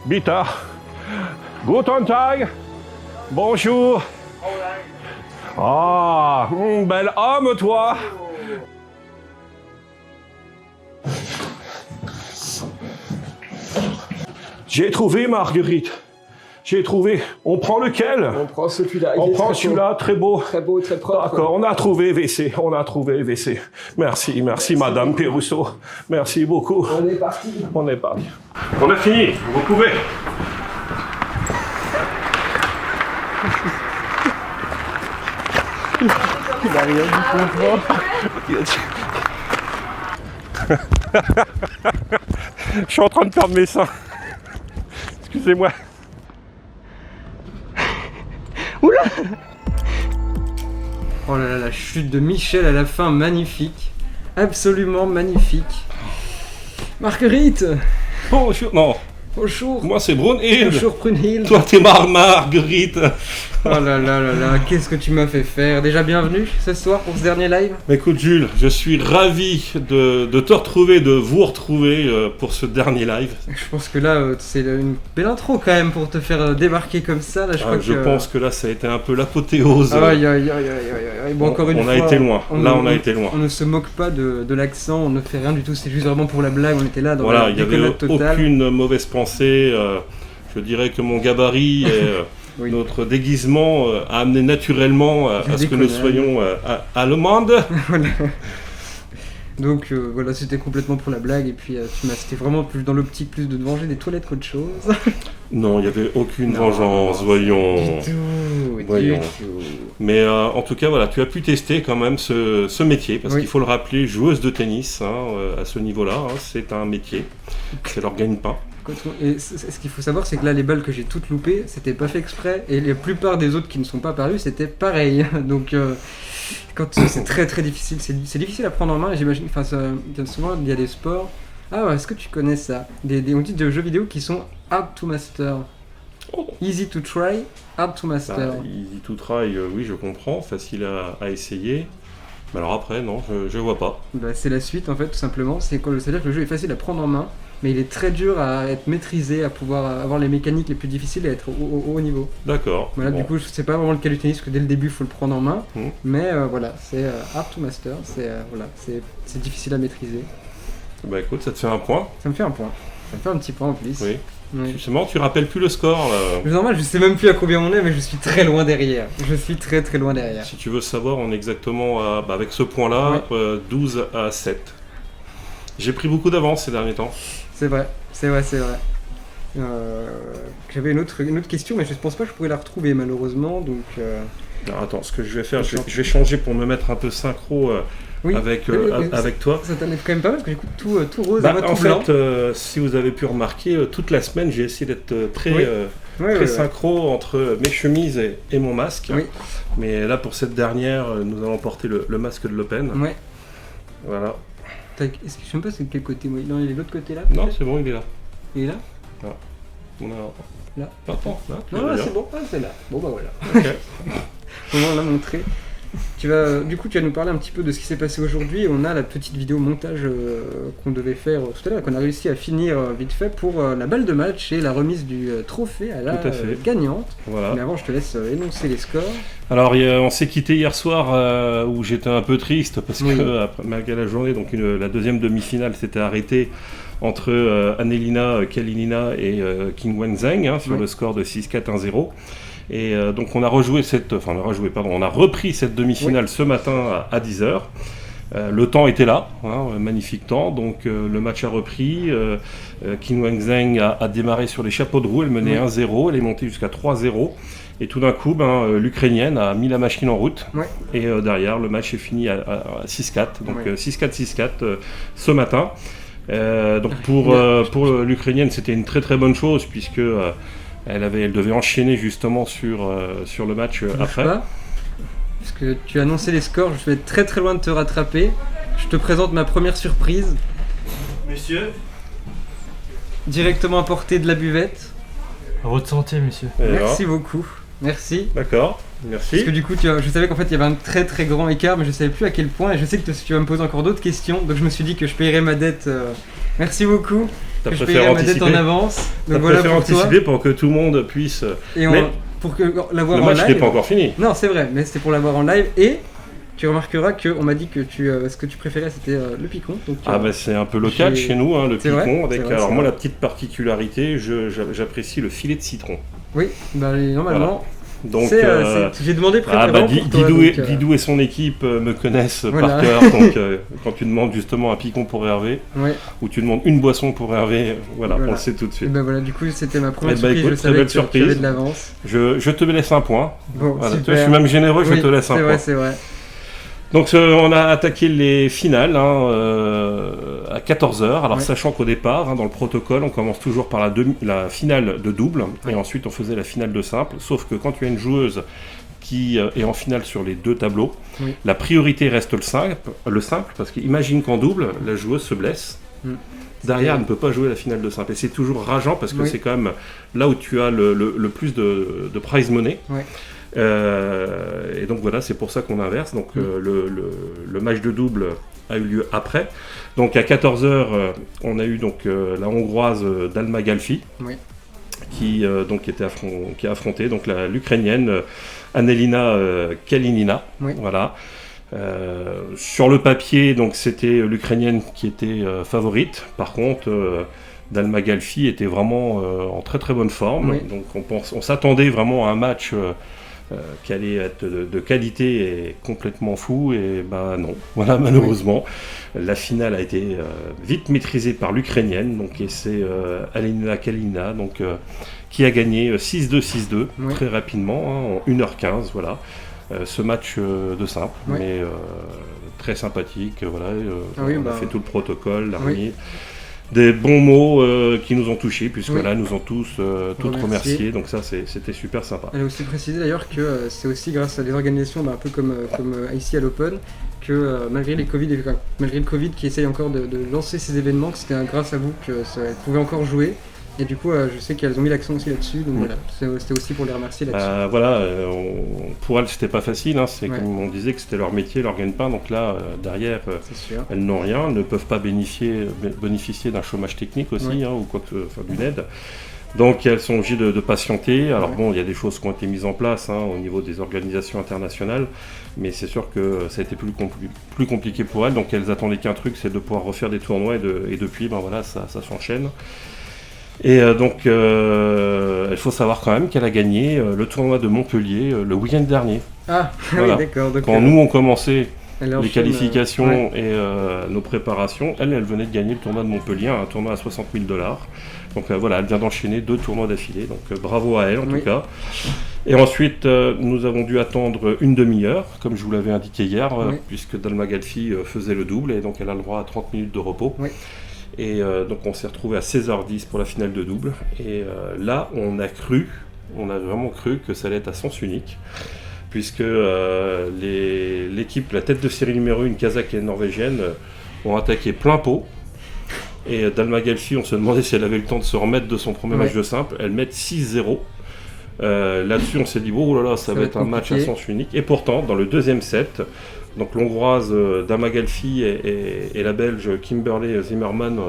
bitter. Guten Tag. Bonjour. Ah, bel homme toi. J'ai trouvé Marguerite. J'ai trouvé. On prend lequel? On prend celui-là. On prend celui-là, très beau. Très beau, très propre. D'accord, on a trouvé WC. On a trouvé WC. Merci, merci Madame Pérousseau. Merci beaucoup. On est parti. On est parti. On a fini. Vous pouvez. Il a rien du tout. Je suis en train de perdre mes seins. Excusez-moi. Oula! Oh là là, la chute de Michel à la fin, magnifique. Absolument magnifique. Marguerite! Bonjour. Non, Bonjour! moi c'est Brunhilde. Bonjour Brunhilde! Toi t'es Marguerite. Oh là là là là, qu'est-ce que tu m'as fait faire? Déjà bienvenue ce soir pour ce dernier live? Écoute Jules, je suis ravi de te retrouver, de vous retrouver pour ce dernier live. Je pense que là, c'est une belle intro quand même pour te faire débarquer comme ça. Là, Je pense que là ça a été un peu l'apothéose. Aïe aïe aïe aïe aïe. Bon, encore une on fois, a été loin. On a été loin. On ne se moque pas de l'accent, on ne fait rien du tout, c'est juste vraiment pour la blague, on était là dans voilà, la il n'y avait déconnade totale. aucune mauvaise pensée. Je dirais que mon gabarit et Oui. notre déguisement a amené naturellement à ce que nous soyons allemandes. Voilà. Donc voilà, c'était complètement pour la blague et puis c'était vraiment plus dans l'optique plus de venger des toilettes qu'autre chose. Non, il n'y avait aucune Non, vengeance, voyons. Du tout. Mais en tout cas, voilà, tu as pu tester quand même ce métier, parce Oui. qu'il faut le rappeler, joueuse de tennis, à ce niveau-là, c'est un métier, c'est leur gagne-pain. Et ce qu'il faut savoir, c'est que là, les balles que j'ai toutes loupées, c'était pas fait exprès, et la plupart des autres qui ne sont pas parus, c'était pareil. Donc, quand c'est très très difficile, c'est difficile à prendre en main, et j'imagine, enfin, souvent, il y a des sports. Ah ouais, est-ce que tu connais ça? On dit de jeux vidéo qui sont hard to master. Oh. Easy to try, hard to master. Easy to try, oui, je comprends, facile à essayer. Mais alors après, non, je vois pas. Bah, c'est la suite en fait, tout simplement. C'est-à-dire que le jeu est facile à prendre en main, mais il est très dur à être maîtrisé, à pouvoir avoir les mécaniques les plus difficiles et être au haut niveau. D'accord. Voilà, Bon. du coup, c'est pas vraiment le cas du tennis, parce que dès le début, il faut le prendre en main. Mhm. Mais voilà, c'est hard to master, c'est difficile à maîtriser. Bah écoute, ça te fait un point. Ça me fait un point. Ça me fait un petit point en plus. Oui. Oui. Justement, tu rappelles plus le score là. C'est normal, je sais même plus à combien on est, mais je suis très loin derrière. Je suis très très loin derrière. Si tu veux savoir, on est exactement avec ce point-là, 12 à 7. J'ai pris beaucoup d'avance ces derniers temps. C'est vrai. J'avais une autre question, mais je pense pas que je pourrais la retrouver malheureusement, donc... Alors, attends, ce que je vais faire, je vais changer pour me mettre un peu synchro Oui. avec toi. Ça t'en est quand même pas mal, parce que j'écoute tout rose et moi En tout blanc. fait, si vous avez pu remarquer, toute la semaine, j'ai essayé d'être très synchro entre mes chemises et mon masque. Oui. Mais là, pour cette dernière, nous allons porter le masque de l'Open. Ouais. Voilà. Je sais même pas c'est de quel côté, moi. Non, il est de l'autre côté là. Non, c'est bon, il est là. Il est là. On a... Là. Attends, là, tu Non, l'as là, bien. c'est bon. Ah, c'est là. Bon, bah voilà. Ok. On l'a montré. Tu vas nous parler un petit peu de ce qui s'est passé aujourd'hui. On a la petite vidéo montage qu'on devait faire tout à l'heure, qu'on a réussi à finir vite fait pour la balle de match et la remise du trophée à la Tout à fait. gagnante. Voilà. Mais avant, je te laisse énoncer les scores. Alors, on s'est quitté hier soir où j'étais un peu triste parce Oui. que malgré la journée, donc la deuxième demi-finale s'était arrêtée entre Annelina Kalinina et Qin Wenzheng sur Oui. le score de 6-4-1-0. Et donc on a repris cette demi-finale ce matin à 10h. Le temps était là, magnifique temps, donc le match a repris. Qin Wenzheng a démarré sur les chapeaux de roue, elle menait 1-0, elle est montée jusqu'à 3-0. Et tout d'un coup, l'Ukrainienne a mis la machine en route. Ouais. Et derrière, le match est fini à 6-4. Donc Ouais. 6-4 ce matin. Donc pour l'Ukrainienne, c'était une très très bonne chose puisque elle devait enchaîner justement sur le match après. Pas, parce que tu as annoncé les scores, je vais être très très loin de te rattraper. Je te présente ma première surprise. Messieurs, directement apporté de la buvette. À votre santé, monsieur. Merci beaucoup. Merci. D'accord, merci. Parce que du coup, je savais qu'en fait il y avait un très très grand écart, mais je savais plus à quel point. Et je sais que tu vas me poser encore d'autres questions, donc je me suis dit que je payerais ma dette. Merci beaucoup. T'as Que je préféré payerais ma dette anticiper. en avance. T'as Donc voilà préféré pour toi. anticiper pour que tout le monde puisse. Et Mais pour que l'avoir le en match live. n'est pas encore fini. Non, c'est vrai, mais c'était pour l'avoir en live. Et tu remarqueras qu'on m'a dit que ce que tu préférais c'était le picon. Donc, Ah bah c'est un peu local j'ai- chez nous, hein, le C'est picon. vrai, Avec, c'est vrai, alors c'est moi vrai. la petite particularité, j'apprécie le filet de citron. Oui, bah, normalement. Donc J'ai demandé préférablement pour toi, Didou et son équipe me connaissent Voilà. par cœur. Donc quand tu demandes justement un picon pour Hervé, Ouais. ou tu demandes une boisson pour Hervé, voilà, Voilà. on le sait tout de Et suite. ben voilà, du coup c'était ma première Eh ben, surprise. écoute, Je très savais belle que tu avais surprise. de l'avance. Je te laisse un point. Bon, Voilà, super. je suis même généreux, je Oui, te laisse un c'est point. vrai, c'est vrai. Donc on a attaqué les finales à 14h. Alors Ouais. sachant qu'au départ, dans le protocole, on commence toujours par la finale de double et ensuite on faisait la finale de simple. Sauf que quand tu as une joueuse qui est en finale sur les deux tableaux, Oui. la priorité reste le simple parce qu'imagine qu'en double, la joueuse se blesse. Mm. Derrière, elle ne peut pas jouer la finale de simple. Et c'est toujours rageant parce que Oui. c'est quand même là où tu as le plus de prize money. Ouais. Et donc voilà, c'est pour ça qu'on inverse. Donc le match de double a eu lieu après. Donc à 14h, on a eu donc la Hongroise Dalma Galfi Oui. qui a affronté donc l'Ukrainienne Annelina Kalinina. Oui. Voilà. Sur le papier, donc c'était l'Ukrainienne qui était favorite. Par contre, Dalma Galfi était vraiment en très très bonne forme. Oui. Donc on s'attendait vraiment à un match qui allait être de qualité et complètement fou, et ben non. Voilà, malheureusement, la finale a été vite maîtrisée par l'Ukrainienne, donc, et c'est Annelina Kalinina donc, qui a gagné 6-2, 6-2 Oui. très rapidement, hein, en 1h15, voilà. Ce match de simple, Oui. mais très sympathique, voilà. Ah oui, on bah, a fait tout le protocole, oui. l'armée. Des bons mots qui nous ont touchés, puisque Oui. là, nous ont tous toutes Remerciés. remerciés, donc ça, c'était super sympa. Elle a aussi précisé d'ailleurs que c'est aussi grâce à des organisations un peu comme ici à l'Open que malgré le Covid qui essaye encore de lancer ces événements, que c'était grâce à vous que elle pouvait encore jouer. Et du coup, je sais qu'elles ont mis l'accent aussi là-dessus, donc voilà, c'était aussi pour les remercier là-dessus. Voilà, pour elles, c'était pas facile, hein, c'est Ouais. comme on disait que c'était leur métier, leur gagne-pain, donc là, derrière, C'est sûr. elles n'ont rien, ne peuvent pas bénéficier d'un chômage technique aussi, Ouais. hein, ou quoi que, enfin, d'une aide. Donc elles sont obligées de patienter. Alors Ouais. bon, il y a des choses qui ont été mises en place, hein, au niveau des organisations internationales, mais c'est sûr que ça a été plus compliqué pour elles, donc elles attendaient qu'un truc, c'est de pouvoir refaire des tournois, et depuis, ben voilà, ça s'enchaîne. Et donc, il faut savoir quand même qu'elle a gagné le tournoi de Montpellier le week-end dernier. Ah, Voilà. oui, d'accord. Donc, Quand nous, on commençait elle les enchaîne, qualifications ouais. et nos préparations, elle venait de gagner le tournoi de Montpellier, un tournoi à 60 000 $. Donc voilà, elle vient d'enchaîner 2 tournois d'affilée, donc bravo à elle en Oui. tout cas. Et ensuite, nous avons dû attendre une demi-heure, comme je vous l'avais indiqué hier, Oui. puisque Dalma Galfi faisait le double, et donc elle a le droit à 30 minutes de repos. Oui. Et donc on s'est retrouvé à 16h10 pour la finale de double, et là on a vraiment cru que ça allait être à sens unique, puisque l'équipe, la tête de série numéro 1, kazakh et norvégienne, ont attaqué plein pot. Et Dalma Galfi, on se demandait si elle avait eu le temps de se remettre de son premier Ouais. match de simple. Elle met 6-0. Là-dessus, on s'est dit, oh là là, ça va être un match à compliqué. sens unique. Et pourtant, dans le deuxième set, donc l'Hongroise Dalma Galfi et la Belge Kimberly Zimmerman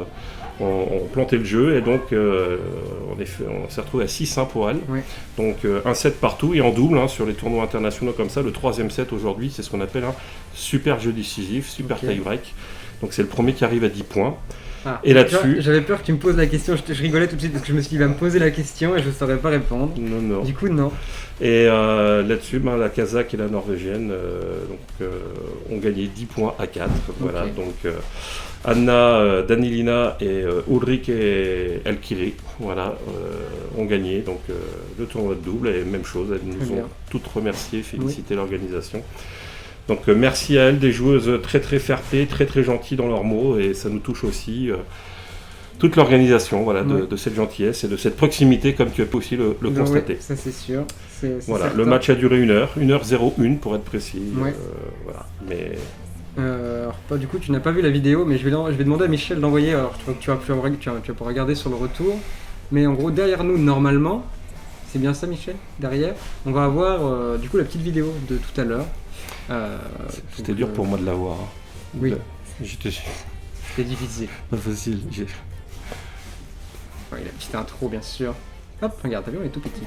ont planté le jeu. Et donc, on s'est retrouvé à 6-1 pour elle. Ouais. Donc, un set partout. Et en double, hein, sur les tournois internationaux comme ça, le troisième set aujourd'hui, c'est ce qu'on appelle un super jeu décisif, super Ok. tie-break. Donc, c'est le premier qui arrive à 10 points. Ah, Et là-dessus- tu vois, j'avais peur que tu me poses la question, je rigolais tout de suite parce que je me suis dit il va me poser la question et je ne saurais pas répondre. Non. Du coup, non. Et là-dessus, la Kazakh et la Norvégienne ont gagné 10 points à 4. Voilà, Ok. donc Anna Danilina et Ulrike Elkiri ont gagné donc, le tournoi de double, et même chose, elles nous Très ont bien. toutes remerciées, félicité l'organisation. Donc merci à elles, des joueuses très très fair-play, très très gentilles dans leurs mots, et ça nous touche aussi. Toute l'organisation de cette gentillesse et de cette proximité, comme tu as pu aussi le Donc, constater. ouais, ça c'est sûr. C'est Voilà, certain. le match a duré 1h01 pour être précis. Ouais. Voilà. Mais Alors, du coup, tu n'as pas vu la vidéo, mais je vais demander à Michel d'envoyer. Alors, tu vas pouvoir regarder sur le retour. Mais en gros, derrière nous, normalement, c'est bien ça, Michel? Derrière, on va avoir du coup la petite vidéo de tout à l'heure. C'était dur pour moi de la voir. Oui. C'était difficile. pas facile. Oui, la petite intro, bien sûr. Hop, regarde, t'as vu, on est tout petit.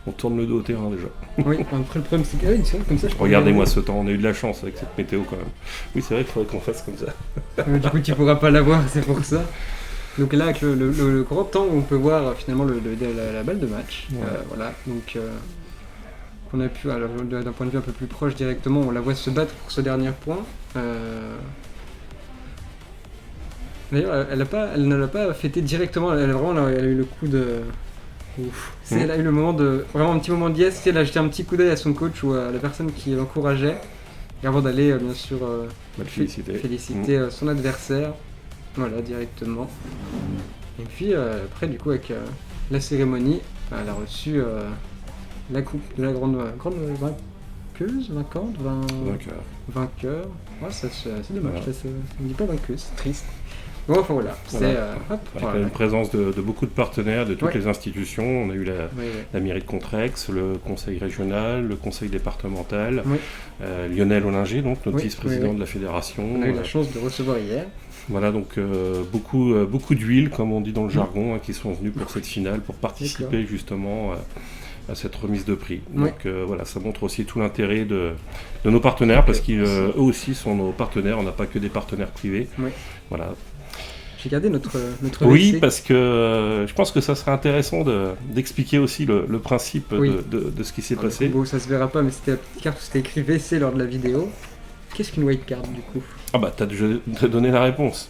On tourne le dos au terrain déjà. Oui, après le problème, c'est que une seconde, comme ça, je peux Regardez-moi ce temps, on a eu de la chance avec cette météo quand même. Oui, c'est vrai qu'il faudrait qu'on fasse comme ça. Du coup, tu pourras pas la voir, c'est pour ça. Donc là, avec le grand temps, on peut voir finalement la balle de match. Ouais. Voilà, donc qu'on a pu, alors, d'un point de vue un peu plus proche directement, on la voit se battre pour ce dernier point. D'ailleurs, elle ne l'a pas fêté directement, elle a eu le coup de... Ouf. Elle a eu le moment vraiment un petit moment de yes, elle a jeté un petit coup d'œil à son coach ou à la personne qui l'encourageait, et avant d'aller bien sûr féliciter son adversaire, voilà, directement. Et puis après, du coup, avec la cérémonie, elle a reçu la coupe de la grande vainqueuse, vainqueur. Ouais, c'est dommage, Voilà. ça ne dit pas vainqueuse, c'est triste. Bon, enfin voilà, Avec une présence de beaucoup de partenaires de toutes Ouais. les institutions. On a eu la mairie de Contrex, le conseil régional, le conseil départemental, Oui. Lionel Ollinger, donc notre Oui, vice-président oui. de la fédération. On a eu la chance de recevoir hier. Voilà, donc beaucoup d'huile, comme on dit dans le jargon, qui sont venus pour cette finale, pour participer justement à cette remise de prix. Oui. Donc voilà, ça montre aussi tout l'intérêt de nos partenaires, parce qu'eux aussi sont nos partenaires, on n'a pas que des partenaires privés. Oui. Voilà. J'ai gardé notre Oui, WC. parce que je pense que ça serait intéressant d'expliquer aussi le principe de ce qui s'est passé. Bon, ça se verra pas, mais c'était la petite carte où c'était écrit WC lors de la vidéo. Qu'est-ce qu'une white card du coup? Ah bah t'as déjà donné la réponse.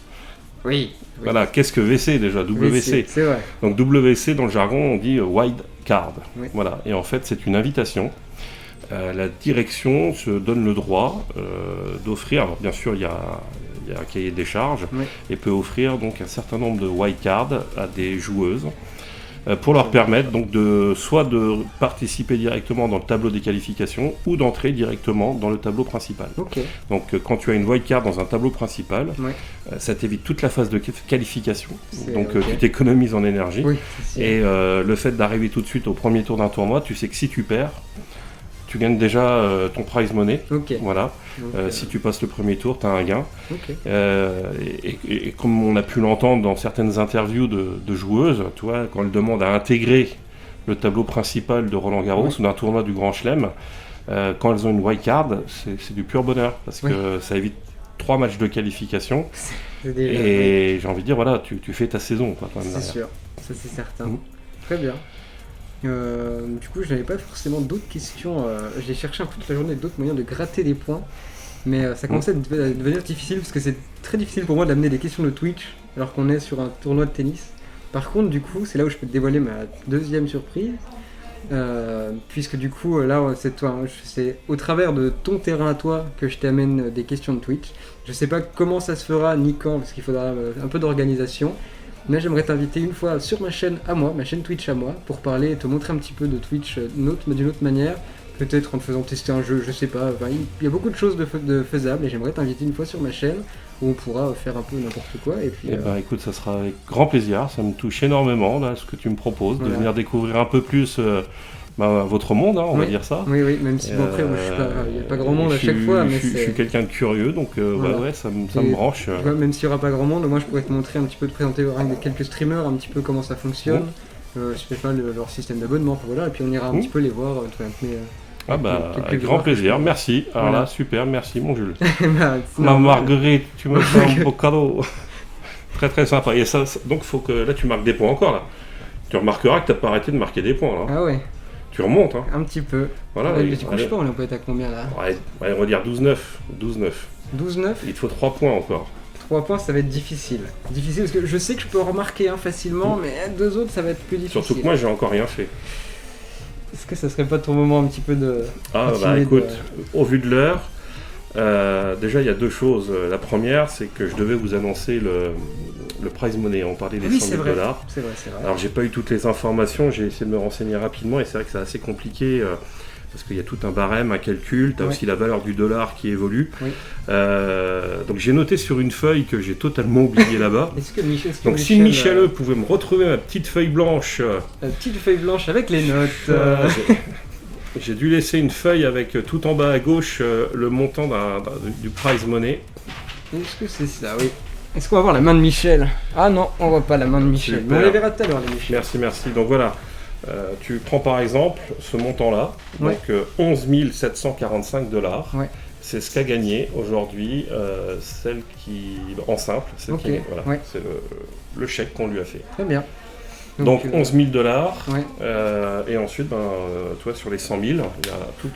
Oui. Voilà, qu'est-ce que WC déjà? WC. C'est vrai. Donc WC dans le jargon on dit White Card. Oui. Voilà, et en fait c'est une invitation. La direction se donne le droit d'offrir, alors bien sûr il y a un cahier des charges, Oui. et peut offrir donc un certain nombre de white cards à des joueuses pour leur permettre donc soit de participer directement dans le tableau des qualifications ou d'entrer directement dans le tableau principal. Ok. Donc quand tu as une white card dans un tableau principal, Ouais. ça t'évite toute la phase de qualification, C'est donc ok. tu t'économises en énergie. Oui, c'est sûr. Et le fait d'arriver tout de suite au premier tour d'un tournoi, tu sais que si tu perds, tu gagnes déjà ton prize money. Ok. Voilà. Donc, Si tu passes le premier tour, tu as un gain. ok. Et comme on a pu l'entendre dans certaines interviews de joueuses, tu vois, quand elles demandent à intégrer le tableau principal de Roland Garros Oui. ou d'un tournoi du Grand Chelem, quand elles ont une white card, c'est du pur bonheur parce que ça évite 3 matchs de qualification. C'est déjà- Et j'ai envie de dire, voilà, tu fais ta saison. Quoi, quand même, C'est derrière. sûr, ça c'est certain. Mhm. Très bien. Du coup, je n'avais pas forcément d'autres questions. J'ai cherché un peu toute la journée d'autres moyens de gratter des points. Mais ça commençait à devenir difficile parce que c'est très difficile pour moi d'amener des questions de Twitch alors qu'on est sur un tournoi de tennis. Par contre, du coup, c'est là où je peux te dévoiler ma deuxième surprise. Puisque du coup, là, c'est au travers de ton terrain à toi que je t'amène des questions de Twitch. Je sais pas comment ça se fera ni quand parce qu'il faudra un peu d'organisation. Mais j'aimerais t'inviter une fois sur ma chaîne à moi, ma chaîne Twitch à moi, pour parler et te montrer un petit peu de Twitch d'une autre manière. Peut-être en te faisant tester un jeu, je sais pas. Enfin, il y a beaucoup de choses de faisables et j'aimerais t'inviter une fois sur ma chaîne où on pourra faire un peu n'importe quoi. Et puis, Eh ben, écoute, ça sera avec grand plaisir. Ça me touche énormément, là, ce que tu me proposes, Voilà. de venir découvrir un peu plus votre monde, hein, on va Oui. dire ça. oui, même si bon, après, moi, il n'y a pas grand monde à chaque fois, mais je suis quelqu'un de curieux, donc Voilà. ouais, ça me branche. Tu vois, même s'il n'y aura pas grand monde, moi je pourrais te montrer un petit peu, te présenter avec quelques streamers, un petit peu comment ça fonctionne. Je sais pas leur système d'abonnement, enfin, voilà, et puis on ira un petit peu les voir. Ah bah, quelques avec grand viewers. plaisir, merci. Alors Voilà. là, super, merci mon Jules. Bah, c'est Ma normal. Marguerite, tu me fais un beau cadeau. Très très sympa. Et ça, donc faut que là tu marques des points encore là. Tu remarqueras que t'as pas arrêté de marquer des points là. Ah ouais, Tu remontes, hein. un petit peu. Voilà. Ouais, et- mais tu couches allez. pas, on peut être à combien là? Ouais, on va dire 12-9. 12-9. Il te faut 3 points encore. 3 points, ça va être difficile. Difficile parce que je sais que je peux en remarquer un facilement, mais 2 autres, ça va être plus difficile. Surtout que moi j'ai encore rien fait. Est-ce que ça serait pas ton moment un petit peu de. Ah continuer bah de- écoute, au vu de l'heure, déjà il y a 2 choses. La première, c'est que je devais vous annoncer le prize money. On parlait des Oui, 100 c'est 000 vrai. dollars. C'est vrai, c'est vrai. Alors j'ai pas eu toutes les informations, j'ai essayé de me renseigner rapidement et c'est vrai que c'est assez compliqué parce qu'il y a tout un barème, un calcul, tu as aussi la valeur du dollar qui évolue. Oui. Donc j'ai noté sur une feuille que j'ai totalement oublié là-bas. Donc si Michel pouvait me retrouver ma petite feuille blanche. La petite feuille blanche avec les notes. J'ai dû laisser une feuille avec tout en bas à gauche le montant du prize money. Est-ce que c'est ça, oui. Est-ce qu'on va voir la main de Michel? Ah non, on voit pas la main de Michel. Mais on les verra tout à l'heure, les Michel. Merci. Donc voilà, tu prends par exemple ce montant-là, donc 11 745 $. Ouais. C'est ce qu'a gagné aujourd'hui celle qui, en simple, voilà, c'est le chèque qu'on lui a fait. Très bien. Donc 11 000 $, et ensuite, toi sur les 100 000, il y a tout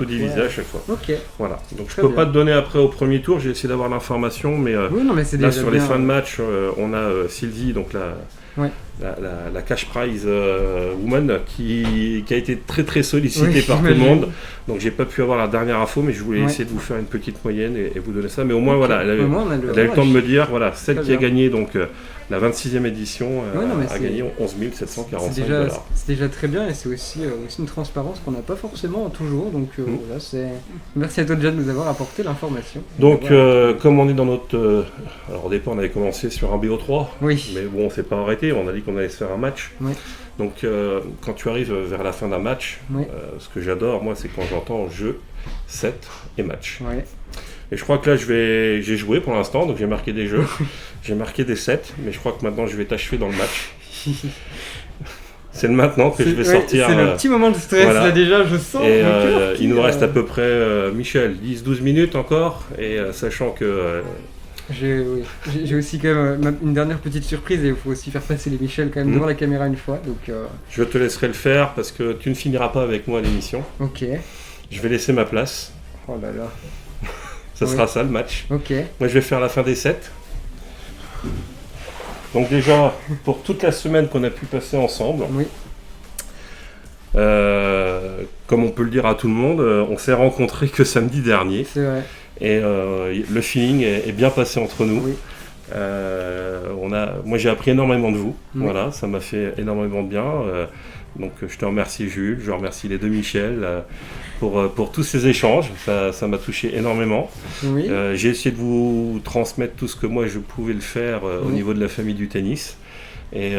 divisé à chaque fois. Ok. Voilà. Donc je peux pas te donner après au premier tour, j'ai essayé d'avoir l'information, mais, là sur les fins de match, on a Sylvie, donc la cash prize woman qui a été très très sollicitée par tout le monde. Donc j'ai pas pu avoir la dernière info, mais je voulais essayer de vous faire une petite moyenne et vous donner ça. Mais au moins voilà, elle a eu le temps de me dire, voilà, celle qui a gagné donc la 26e édition a gagné 11 745 $. C'est déjà très bien et c'est aussi une transparence qu'on n'a pas forcément toujours. Donc voilà, merci à toi déjà de nous avoir apporté l'information. Donc comme on est dans notre... alors au départ on avait commencé sur un BO3, mais bon on s'est pas arrêté, on a dit qu'on allait se faire un match. Donc quand tu arrives vers la fin d'un match, ce que j'adore moi c'est quand j'entends jeu, set et match. Et je crois que là j'ai joué pour l'instant, donc j'ai marqué des jeux, j'ai marqué des sets, mais je crois que maintenant je vais t'achever dans le match. C'est le maintenant que je vais sortir. C'est le petit moment de stress là déjà, je sens. Et il nous reste à peu près, Michel, 10-12 minutes encore, et sachant que... J'ai aussi quand même une dernière petite surprise et il faut aussi faire passer les Michel quand même devant la caméra une fois. Donc, je te laisserai le faire parce que tu ne finiras pas avec moi l'émission. Ok. Je vais laisser ma place. Oh là là. Ça sera ça le match. Ok. Moi je vais faire la fin des sets. Donc déjà, pour toute la semaine qu'on a pu passer ensemble, comme on peut le dire à tout le monde, on s'est rencontrés que samedi dernier. C'est vrai. Et le feeling est bien passé entre nous. Moi j'ai appris énormément de vous, voilà, ça m'a fait énormément de bien. Donc je te remercie Jules, je remercie les deux Michel pour tous ces échanges, ça m'a touché énormément. J'ai essayé de vous transmettre tout ce que moi je pouvais le faire au niveau de la famille du tennis. Et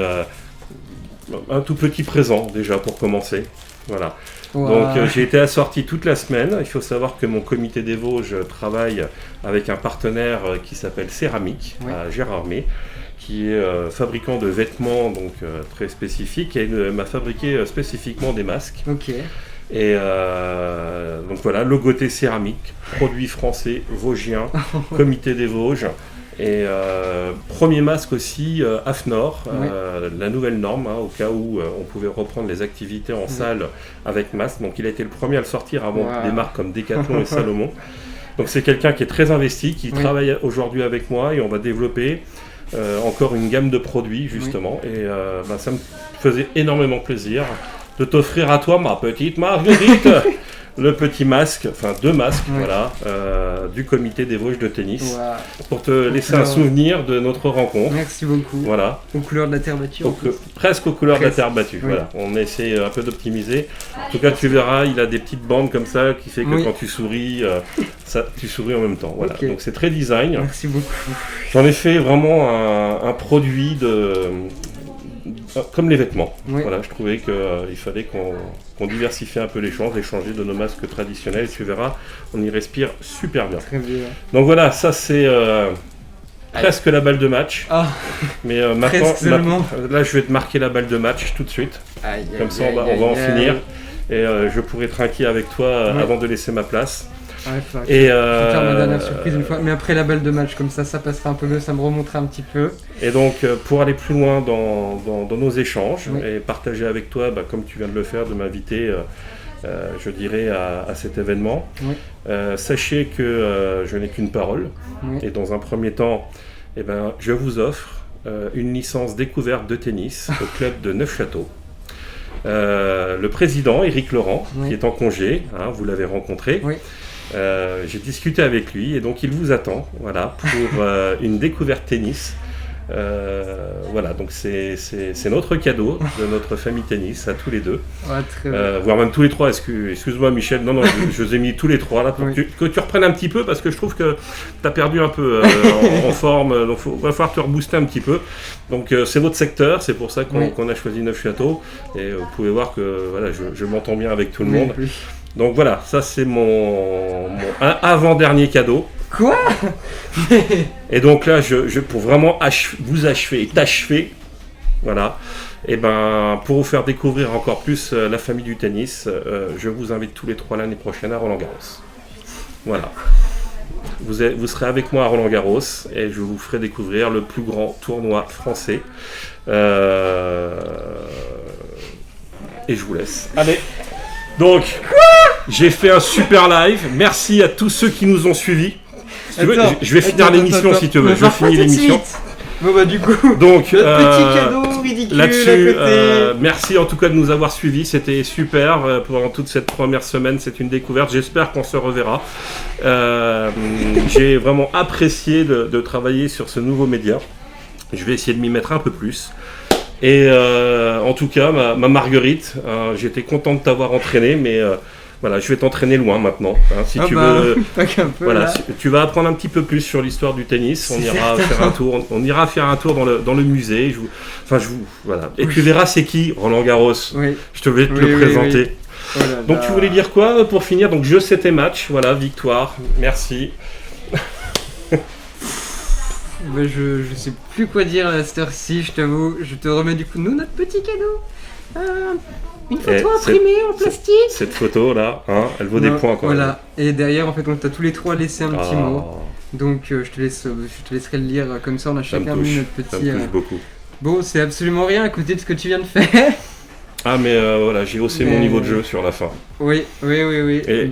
un tout petit présent déjà pour commencer. Voilà. Donc j'ai été assorti toute la semaine. Il faut savoir que mon comité des Vosges travaille avec un partenaire qui s'appelle Céramique à Gérardmer, qui est fabricant de vêtements donc très spécifiques et m'a fabriqué spécifiquement des masques. Et donc voilà, logoté Céramique, produit français, vosgien, comité des Vosges. Et premier masque aussi AFNOR, la nouvelle norme, au cas où on pouvait reprendre les activités en salle avec masque. Donc il a été le premier à le sortir avant des marques comme Decathlon et Salomon. Donc c'est quelqu'un qui est très investi, qui travaille aujourd'hui avec moi et on va développer encore une gamme de produits justement. Et ça me faisait énormément plaisir de t'offrir à toi, ma petite Marguerite, le petit masque, enfin 2 masques, du comité des Vosges de tennis, pour te laisser un souvenir de notre rencontre. Merci beaucoup. Voilà. Aux couleurs de la terre battue. Presque aux couleurs de la terre battue. Voilà. On essaie un peu d'optimiser. En tout cas, tu verras, il a des petites bandes comme ça qui fait que quand tu souris, tu souris en même temps. Voilà. Donc c'est très design. Merci beaucoup. J'en ai fait vraiment un produit comme les vêtements. Voilà, je trouvais qu'il fallait qu'on diversifie un peu les choses, échanger de nos masques traditionnels. Tu verras, on y respire super bien. Très bien. Donc voilà, ça c'est presque la balle de match. Mais maintenant, là je vais te marquer la balle de match tout de suite. Comme ça on va en finir. Et je pourrai trinquer avec toi avant de laisser ma place. Et je vais faire ma dernière surprise une fois, mais après la balle de match, comme ça passera un peu mieux, ça me remontera un petit peu. Et donc pour aller plus loin dans nos échanges et partager avec toi, comme tu viens de le faire, de m'inviter, je dirais, à cet événement, sachez que je n'ai qu'une parole. Et dans un premier temps, je vous offre une licence découverte de tennis au club de Neufchâteau. Le président, Éric Laurent, qui est en congé, vous l'avez rencontré. J'ai discuté avec lui et donc il vous attend pour une découverte tennis Voilà, donc c'est notre cadeau de notre famille tennis à tous les deux. Ouais, très bien. Voire même tous les trois, excuse-moi Michel, non, je vous ai mis tous les trois là pour que tu reprennes un petit peu parce que je trouve que tu as perdu un peu en forme, donc il va falloir te rebooster un petit peu. Donc c'est votre secteur, c'est pour ça qu'on a choisi Neufchâteau et vous pouvez voir que voilà, je m'entends bien avec tout le monde. Oui. Donc voilà, ça c'est mon avant-dernier cadeau. Quoi? Et donc là, pour vraiment vous achever et t'achever, voilà, et ben pour vous faire découvrir encore plus la famille du tennis, je vous invite tous les trois l'année prochaine à Roland-Garros. Voilà. Vous serez avec moi à Roland-Garros et je vous ferai découvrir le plus grand tournoi français. Et je vous laisse. Allez. Donc, j'ai fait un super live. Merci à tous ceux qui nous ont suivis. Si tu veux, je vais finir l'émission si tu veux. Je finis l'émission. Bon bah du coup, donc, petit cadeau ridicule là-dessus, à côté. merci en tout cas de nous avoir suivis. C'était super pendant toute cette première semaine. C'est une découverte. J'espère qu'on se reverra. J'ai vraiment apprécié de travailler sur ce nouveau média. Je vais essayer de m'y mettre un peu plus. Et en tout cas, ma Marguerite, j'étais content de t'avoir entraîné, mais voilà, je vais t'entraîner loin maintenant. Hein, si tu veux, pas qu'un peu, voilà, là. tu vas apprendre un petit peu plus sur l'histoire du tennis. On ira faire un tour. On ira faire un tour dans le musée. Voilà. Et tu verras c'est qui Roland Garros. Oui. Je te vais te le présenter. Oui. Oh là là. Donc tu voulais dire quoi pour finir? Donc jeu 7 et match. Voilà, victoire. Merci. Bah, je sais plus quoi dire à cette heure-ci, je t'avoue. Je te remets du coup notre petit cadeau. Une photo imprimée en plastique. Cette photo là, hein, elle vaut des points quand même. Voilà. Et derrière, en fait, on t'a tous les trois laissé un petit mot. Donc je te laisserai le lire comme ça. On a chacun mis notre petit. Ça me touche beaucoup. Bon, c'est absolument rien à côté de ce que tu viens de faire. Ah mais voilà, j'ai haussé mon niveau de jeu sur la fin. Oui. Et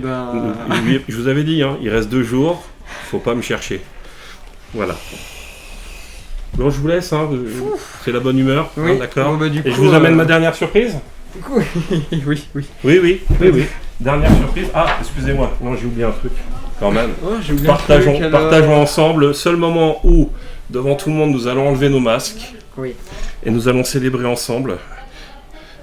je vous avais dit, hein, il reste 2 jours, faut pas me chercher. Voilà. Bon, je vous laisse, hein, c'est la bonne humeur, oui. Hein, d'accord. Bon, bah, et je vous amène ma dernière surprise. Oui. Dernière surprise. Ah, excusez-moi, non j'ai oublié un truc, quand même. Oh, j'ai oublié Partageons ensemble, seul moment où, devant tout le monde, nous allons enlever nos masques. Oui. Et nous allons célébrer ensemble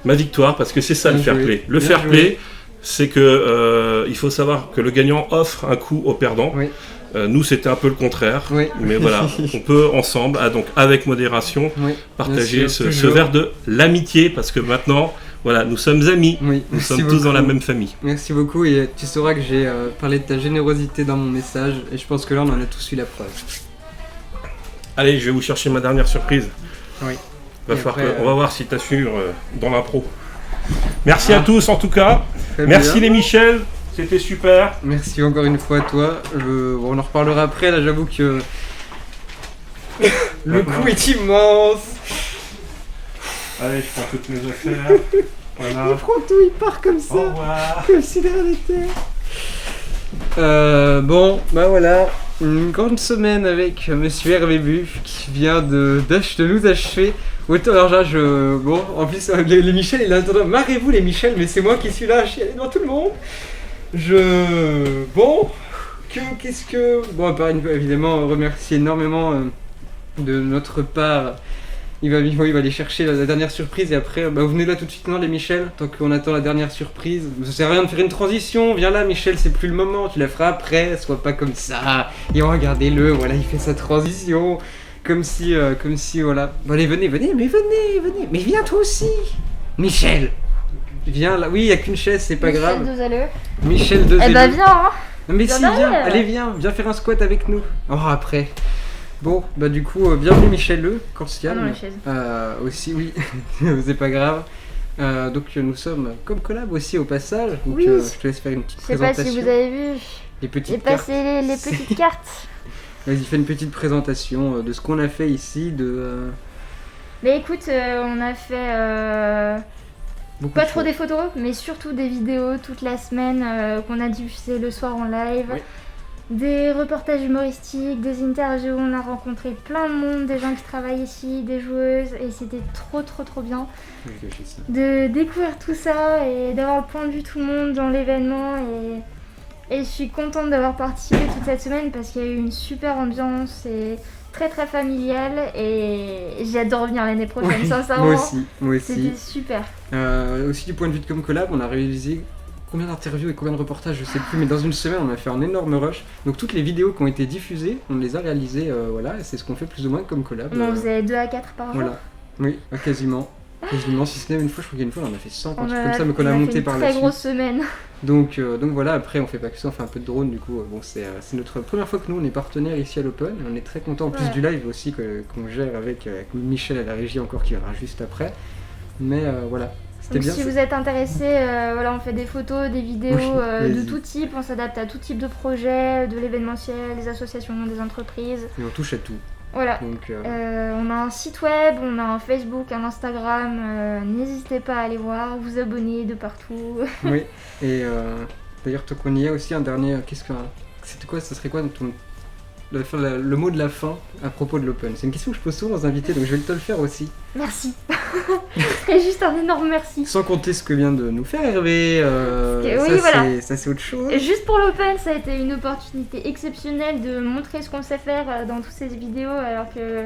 ma victoire, parce que c'est ça le fair play. Le fair play, c'est que il faut savoir que le gagnant offre un coup au perdant. Oui. Nous, c'était un peu le contraire, oui. Mais voilà, on peut ensemble, donc avec modération, partager ce verre de l'amitié, parce que maintenant, voilà, nous sommes amis, nous sommes tous dans la même famille. Merci beaucoup, et tu sauras que j'ai parlé de ta générosité dans mon message, et je pense que là, on en a tous eu la preuve. Allez, je vais vous chercher ma dernière surprise. Oui. On va voir si tu assures dans l'impro. Merci à tous en tout cas. Merci les Michel. C'était super. Merci encore une fois à toi. On en reparlera après. Là, j'avoue que le coup est immense. Allez, je prends toutes mes affaires. Voilà. Il prend tout, il part comme ça. Au revoir. Comme si de rien n'était. Bon, bah voilà. Une grande semaine avec Monsieur Hervé Buff qui vient de nous achever. Autant, alors là, bon, en plus, les Michel, il a attendant. Marrez-vous les Michel, mais c'est moi qui suis là, chialer devant tout le monde. Bon, Bon, à part évidemment remercier énormément de notre part. Il va aller chercher la dernière surprise et après, vous venez là tout de suite, non les Michel, tant qu'on attend la dernière surprise. Ça sert à rien de faire une transition, viens là Michel, c'est plus le moment, tu la feras après, sois pas comme ça. Et regardez-le, voilà, il fait sa transition, comme si voilà. Bon allez, venez, mais viens toi aussi, Michel. Viens là, oui, il n'y a qu'une chaise, c'est pas grave. Michel Dezelleux. Eh ben viens, hein. Mais si, viens, allez viens faire un squat avec nous. Après. Bon, du coup, bienvenue Michel Le, Corsiane. Aussi, oui, c'est pas grave. Donc nous sommes comme collab aussi au passage. Donc oui. Je te laisse faire une petite présentation. Je sais pas si vous avez vu. J'ai passé les petites cartes. Vas-y, fais une petite présentation de ce qu'on a fait ici. Mais écoute, on a fait pas trop des photos, mais surtout des vidéos toute la semaine qu'on a diffusées le soir en live. Oui. Des reportages humoristiques, des interviews, on a rencontré plein de monde, des gens qui travaillent ici, des joueuses, et c'était trop bien de découvrir tout ça et d'avoir le point de vue de tout le monde dans l'événement. Et je suis contente d'avoir participé toute cette semaine parce qu'il y a eu une super ambiance et très très familial et j'ai hâte de revenir l'année prochaine, sincèrement. Moi aussi. C'était super. Aussi du point de vue de ComCollab, on a réalisé combien d'interviews et combien de reportages, je sais plus, mais dans une semaine on a fait un énorme rush. Donc toutes les vidéos qui ont été diffusées, on les a réalisées, voilà, et c'est ce qu'on fait plus ou moins comme ComCollab. On en faisait 2 à 4 par jour. Voilà, oui, quasiment. Quasiment, si ce n'est une fois, je crois qu'il y a une fois on en a fait 5, un truc comme ça, mais qu'on a monté par la suite. suite. Très grosse semaine. Donc voilà, après on fait pas que ça, on fait un peu de drone du coup. Bon, c'est notre première fois que nous on est partenaire ici à l'Open, on est très content en plus du live aussi qu'on gère avec Michel à la régie encore qui viendra juste après. Mais voilà, c'était donc bien. Si vous êtes intéressé, voilà, on fait des photos, des vidéos de tout type, on s'adapte à tout type de projet, de l'événementiel, des associations, des entreprises. Et on touche à tout. Voilà, on a un site web, on a un Facebook, un Instagram, n'hésitez pas à aller voir, vous abonner de partout. Oui, et d'ailleurs toi qu'on y a aussi un dernier, ce serait quoi le mot de la fin à propos de l'Open? C'est une question que je pose souvent aux invités, donc je vais te le faire aussi. Merci. C'est juste un énorme merci. Sans compter ce que vient de nous faire Hervé, ça c'est autre chose. Et juste pour l'Open, ça a été une opportunité exceptionnelle de montrer ce qu'on sait faire dans toutes ces vidéos, alors que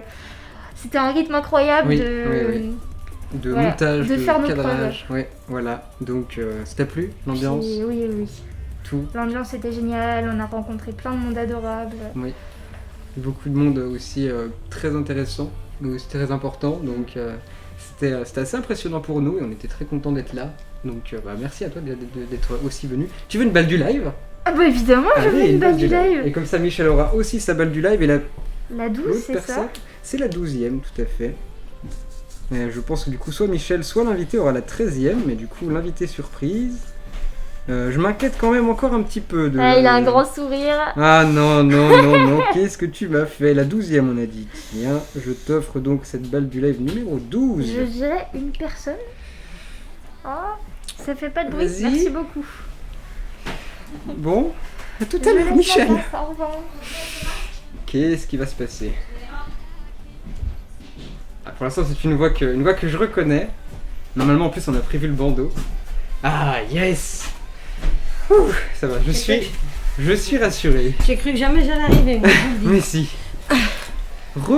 c'était un rythme incroyable de montage, de faire cadrage. Ouais, voilà. Donc ça t'a plu l'ambiance? Oui. Tout. L'ambiance était géniale, on a rencontré plein de monde adorable. Oui. Beaucoup de monde aussi très intéressant, mais aussi très important. Donc c'était assez impressionnant pour nous et on était très contents d'être là. Donc merci à toi d'être aussi venu. Tu veux une balle du live? Ah bah évidemment, je veux une balle du live. Et comme ça Michel aura aussi sa balle du live et la 12, c'est ça? C'est la 12e, tout à fait. Et je pense que du coup soit Michel, soit l'invité aura la 13e, mais du coup l'invité surprise... je m'inquiète quand même encore un petit peu de... il a un grand sourire. Ah non, qu'est-ce que tu m'as fait? La 12e on a dit. Tiens, je t'offre donc cette balle du live numéro 12. Je dirais une personne. Oh, ça fait pas de bruit, Vas-y. merci beaucoup. Bon, à tout à l'heure Michel. Au revoir. Qu'est-ce qui va se passer? Pour l'instant c'est une voix que je reconnais. Normalement en plus on a prévu le bandeau. Ah yes. Ouh, ça va, je suis rassuré. J'ai cru que jamais j'allais arriver. Mais si.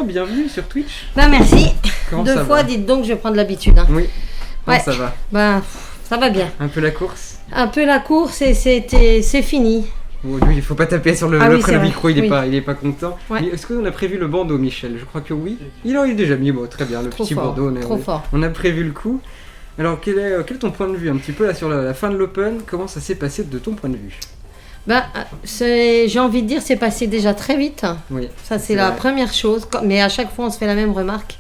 Bienvenue sur Twitch. Bah merci. Comment 2 ça fois, va? dites donc, je vais prendre l'habitude. Hein. Oui. Comment Ouais. ça va? Bah ça va bien. Un peu la course? Un peu la course et c'est fini. Oh, lui, il faut pas taper sur le micro, il est pas content. Ouais. Mais est-ce qu'on a prévu le bandeau, Michel? Je crois que oui. Il en est déjà mis, bon, très bien, le Trop petit fort, bandeau. trop fort. On a prévu le coup. Alors, quel est ton point de vue un petit peu là sur la fin de l'Open? Comment ça s'est passé de ton point de vue? Bah, j'ai envie de dire, c'est passé déjà très vite. Oui. Ça, c'est la première chose. Mais à chaque fois, on se fait la même remarque.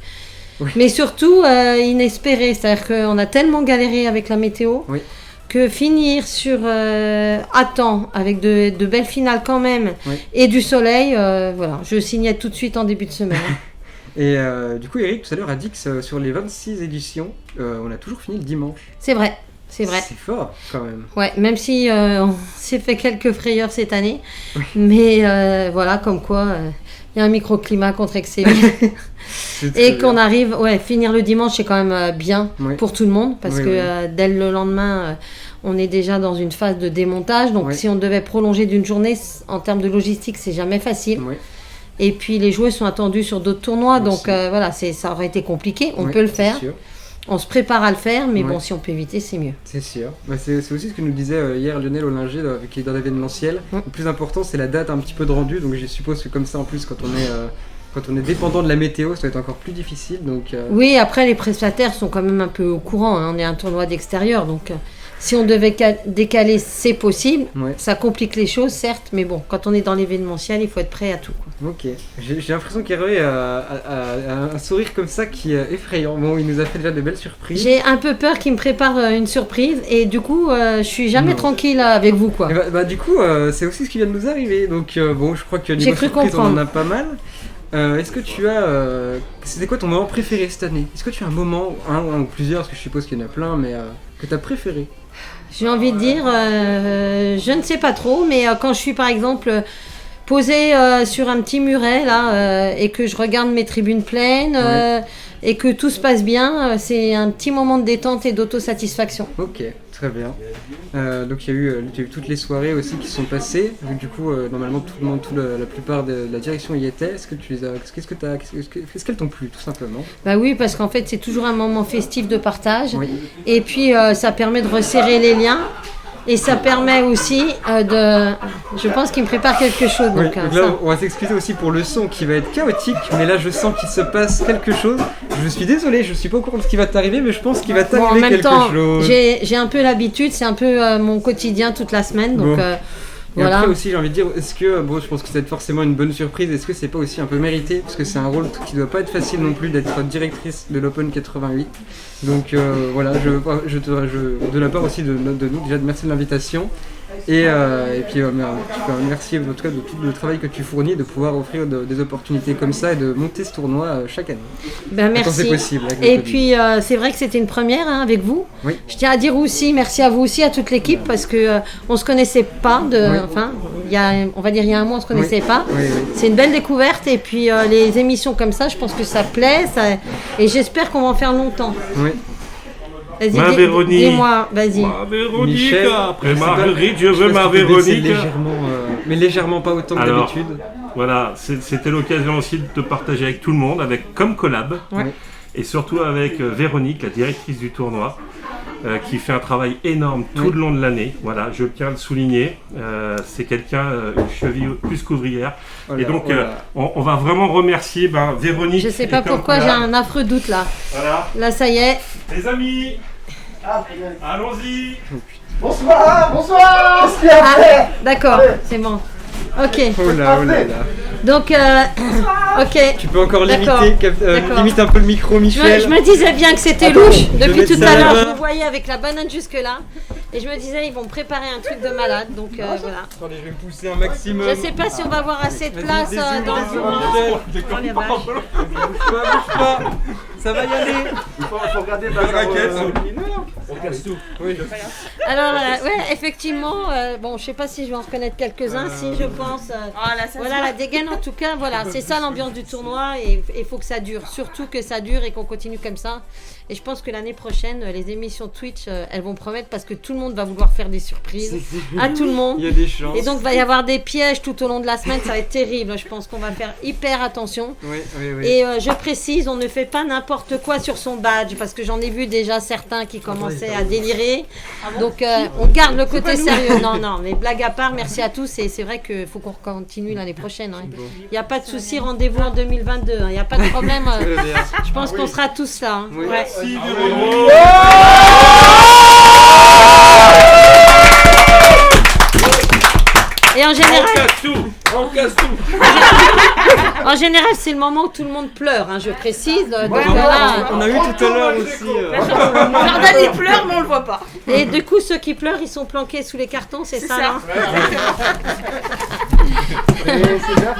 Oui. Mais surtout, inespéré. C'est-à-dire qu'on a tellement galéré avec la météo que finir à temps, avec de belles finales quand même, et du soleil, voilà. Je signais tout de suite en début de semaine. Et du coup, Eric, tout à l'heure, a dit que sur les 26 éditions, on a toujours fini le dimanche. C'est vrai. C'est fort, quand même. Ouais, même si on s'est fait quelques frayeurs cette année. Mais voilà, comme quoi, il y a un microclimat contre Excéville. Et qu'on arrive, finir le dimanche, c'est quand même bien pour tout le monde. Parce que dès le lendemain, on est déjà dans une phase de démontage. Donc si on devait prolonger d'une journée, en termes de logistique, c'est jamais facile. Et puis les joueurs sont attendus sur d'autres tournois. Donc voilà, ça aurait été compliqué. On peut le faire. Sûr. On se prépare à le faire, mais bon, si on peut éviter, c'est mieux. C'est sûr. C'est aussi ce que nous disait hier Lionel Ollinger, qui est dans l'événementiel. Le plus important, c'est la date un petit peu de rendu. Donc je suppose que comme ça, en plus, quand on est dépendant de la météo, ça va être encore plus difficile. Donc, Oui, après, les prestataires sont quand même un peu au courant. Hein. On est un tournoi d'extérieur, donc si on devait décaler, c'est possible. Ça complique les choses, certes, mais bon, quand on est dans l'événementiel, il faut être prêt à tout. Ok. J'ai l'impression qu'Hervé a un sourire comme ça qui est effrayant. Bon, il nous a fait déjà de belles surprises. J'ai un peu peur qu'il me prépare une surprise et du coup, je suis jamais tranquille avec vous, quoi. Et du coup, c'est aussi ce qui vient de nous arriver. Donc bon, je crois que niveau surprise, on en a pas mal. Est-ce que tu as... c'était quoi ton moment préféré cette année? Est-ce que tu as un moment, un ou plusieurs, parce que je suppose qu'il y en a plein, mais que tu as préféré? J'ai envie de dire, je ne sais pas trop, mais quand je suis par exemple posée sur un petit muret là et que je regarde mes tribunes pleines et que tout se passe bien, c'est un petit moment de détente et d'autosatisfaction. Ok, très bien. Donc il y a eu toutes les soirées aussi qui sont passées. Du coup, normalement tout le monde, la plupart de la direction y était. Est-ce que tu les as, qu'est-ce qu'elles t'ont plu tout simplement? Bah oui, parce qu'en fait c'est toujours un moment festif de partage. Et puis ça permet de resserrer les liens. Et ça permet aussi je pense qu'il me prépare quelque chose. Donc là, on va s'excuser aussi pour le son qui va être chaotique, mais là je sens qu'il se passe quelque chose. Je suis désolé, je suis pas au courant de ce qui va t'arriver, mais je pense qu'il va t'arriver quelque chose. J'ai un peu l'habitude, c'est un peu mon quotidien toute la semaine, donc Et voilà. après aussi, j'ai envie de dire, est-ce que, je pense que ça va être forcément une bonne surprise, est-ce que c'est pas aussi un peu mérité? Parce que c'est un rôle qui doit pas être facile non plus d'être directrice de l'Open 88. Donc voilà, de la part aussi de nous, déjà de merci de l'invitation. Et puis merci en tout cas de tout le travail que tu fournis, de pouvoir offrir des opportunités comme ça et de monter ce tournoi chaque année. Ben merci. Quand c'est possible. Et puis c'est vrai que c'était une première avec vous. Oui. Je tiens à dire aussi merci à vous aussi, à toute l'équipe, parce que on se connaissait pas. Enfin, il y a un mois on se connaissait pas. Oui. C'est une belle découverte et puis les émissions comme ça, je pense que ça plaît, et j'espère qu'on va en faire longtemps. Oui. Vas-y, Véronique. Dis-moi, vas-y. Ma Véronique, Michel, après Marguerite, je veux ma Véronique. Mais légèrement pas autant que d'habitude. Voilà, c'était l'occasion aussi de te partager avec tout le monde, comme collab, et surtout avec Véronique, la directrice du tournoi, qui fait un travail énorme tout le long de l'année. Voilà, je tiens à le souligner. C'est quelqu'un, une cheville plus qu'ouvrière. Et donc, on va vraiment remercier Véronique. Je sais pas pourquoi j'ai un affreux doute là. Voilà. Là, ça y est. Les amis, allons-y. Bonsoir. D'accord, c'est bon. Ok. Oh là là. Donc, ok. Tu peux encore D'accord. limite un peu le micro, Michel. Je me disais bien que c'était louche. Depuis tout à l'heure, je vous voyais avec la banane jusque-là. Et je me disais, ils vont me préparer un truc de malade. Donc voilà. Attendez, je vais me pousser un maximum. Je sais pas si on va avoir assez de place dans le bureau. Oh, les vaches. Bouge pas. Ça va y aller. Il faut regarder la raquette. On casse tout. Oui. Alors, effectivement, bon, je sais pas si je vais en reconnaître quelques-uns. Si, je pense. Voilà, la dégaine, en tout cas, voilà, c'est ça l'ambiance du tournoi et il faut que ça dure. Surtout que ça dure et qu'on continue comme ça. Et je pense que l'année prochaine, les émissions Twitch, elles vont promettre parce que tout le monde va vouloir faire des surprises à tout le monde. Il y a des chances. Et donc, il va y avoir des pièges tout au long de la semaine. Ça va être terrible. Je pense qu'on va faire hyper attention. Oui. Et je précise, on ne fait pas n'importe quoi sur son badge parce que j'en ai vu déjà certains qui commençaient à délirer. Donc, on garde le côté sérieux. Non, mais blague à part, merci à tous. Et c'est vrai qu'il faut qu'on continue l'année prochaine. Il n'y a pas de souci, rendez-vous en 2022. Il n'y a pas de problème. Je pense qu'on sera tous là. Oui. Ouais. Merci, Et en général, on casse tout. en général, c'est le moment où tout le monde pleure, je précise. Donc, On a eu tout à l'heure aussi. Jordan il pleure mais on le voit pas. Et du coup, ceux qui pleurent, ils sont planqués sous les cartons, c'est ça, hein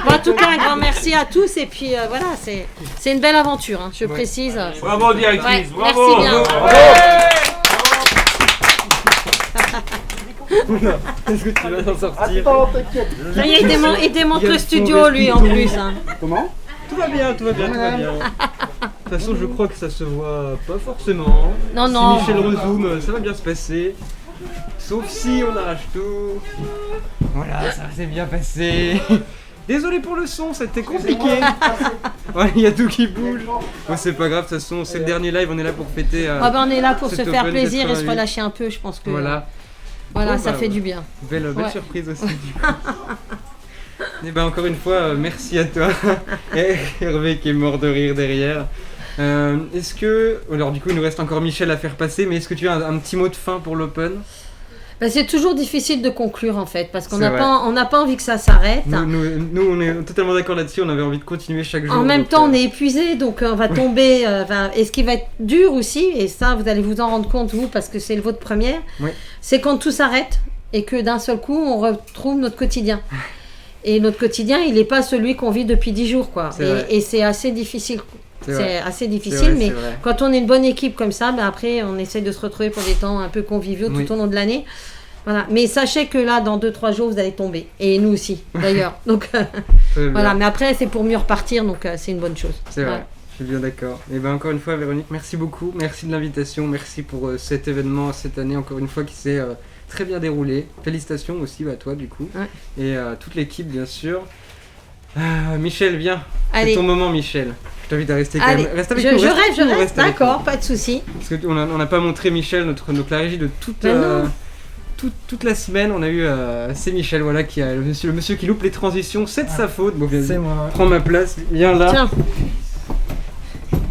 Bon, en tout cas, un grand merci à tous. Et puis voilà, c'est une belle aventure, je précise. Bravo, directrice. Bravo. Merci bien. Est-ce que tu vas s'en sortir? Ça y est, il démonte le studio, lui, en plus. Comment? Tout va bien. De toute façon, je crois que ça se voit pas forcément. Non. Si Michel rezoome, ça va bien se passer. Sauf si on arrache tout. Voilà, ça s'est bien passé. Désolé pour le son, c'était compliqué. Ouais, il y a tout qui bouge. Bon, c'est pas grave, de toute façon, c'est le dernier live, on est là pour fêter. On est là pour se cet faire Open plaisir et se 88. relâcher un peu, je pense que. Voilà. Voilà, Bon, ça fait du bien. Belle surprise aussi, du coup. Et encore une fois, merci à toi. Et Hervé qui est mort de rire derrière. Est-ce que. Alors, du coup, il nous reste encore Michel à faire passer, mais est-ce que tu as un petit mot de fin pour l'Open? C'est toujours difficile de conclure en fait, parce qu'on n'a pas envie que ça s'arrête. Nous, on est totalement d'accord là-dessus, on avait envie de continuer chaque jour. En même temps, on est épuisé, donc on va tomber. Et ce qui va être dur aussi, et ça vous allez vous en rendre compte vous, parce que c'est votre première, c'est quand tout s'arrête et que d'un seul coup on retrouve notre quotidien. Et notre quotidien, il n'est pas celui qu'on vit depuis 10 jours, quoi. Et c'est assez difficile. C'est assez difficile, mais quand on est une bonne équipe comme ça, après on essaie de se retrouver pour des temps un peu conviviaux tout au long de l'année. Voilà. Mais sachez que là, dans 2-3 jours, vous allez tomber. Et nous aussi, d'ailleurs. Donc, voilà. Mais après, c'est pour mieux repartir, donc c'est une bonne chose. C'est vrai. Je suis bien d'accord. Et bien encore une fois, Véronique, merci beaucoup. Merci de l'invitation. Merci pour cet événement cette année, encore une fois, qui s'est très bien déroulé. Félicitations aussi à toi, du coup. Ouais. Et à toute l'équipe, bien sûr. Michel, viens. Allez. C'est ton moment, Michel. Je t'invite à rester quand même. Reste avec nous. Je reste. D'accord, pas de souci. Parce qu'on n'a pas montré Michel, notre régie de toute la semaine. On a eu. C'est Michel, voilà, qui a le monsieur qui loupe les transitions. C'est de sa faute. Bon, c'est moi. Prends ma place. Viens là. Tiens.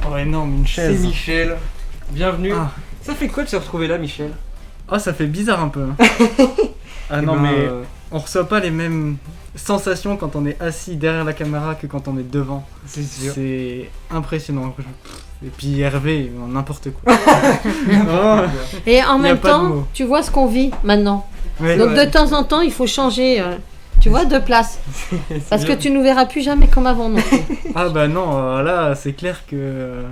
Oh énorme, une chaise. C'est Michel. Bienvenue. Ça fait quoi de se retrouver là, Michel? Oh, ça fait bizarre un peu. Ah non, mais on reçoit pas les mêmes sensations quand on est assis derrière la caméra que quand on est devant. C'est sûr. C'est impressionnant. Et puis Hervé, n'importe quoi. Et en même temps, tu vois ce qu'on vit maintenant. Oui, donc de temps en temps, il faut changer. Tu vois, de place. Parce que tu nous verras plus jamais comme avant non plus. Ah bah non, là c'est clair que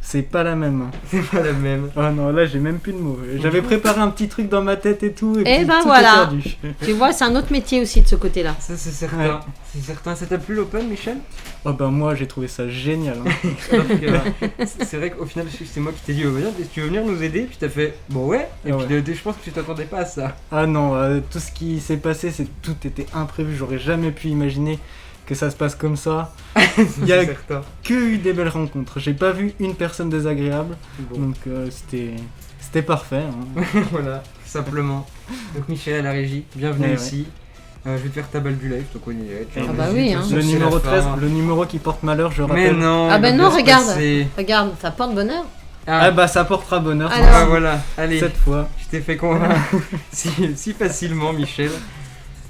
c'est pas la même. C'est pas la même. Ah non, là j'ai même plus de mots. J'avais préparé un petit truc dans ma tête et tout. Et puis, ben tout voilà. est perdu. Tu vois, c'est un autre métier aussi de ce côté-là. Ça c'est certain. Ouais. C'est certain. Ça t'a plu l'Open, Michel? Oh bah moi j'ai trouvé ça génial. C'est vrai qu'au final c'est moi qui t'ai dit tu veux venir nous aider, puis t'as fait bon ouais. Et puis je pense que tu t'attendais pas à ça. Ah non, tout ce qui s'est passé, tout était imprévu. J'aurais jamais pu imaginer que ça se passe comme ça. Il y a que eu des belles rencontres. J'ai pas vu une personne désagréable. Bon. Donc c'était parfait. Hein. Voilà, simplement. Donc Michel à la régie, bienvenue ici. Je vais te faire ta balle du live, donc on y est. Ah bah oui, hein. Le numéro 13, le numéro qui porte malheur, je rappelle. Mais non. Ah bah non, regarde, ça porte bonheur. Ah bah ça portera bonheur. Ah voilà, allez. Cette fois. Je t'ai fait convaincre si facilement, Michel.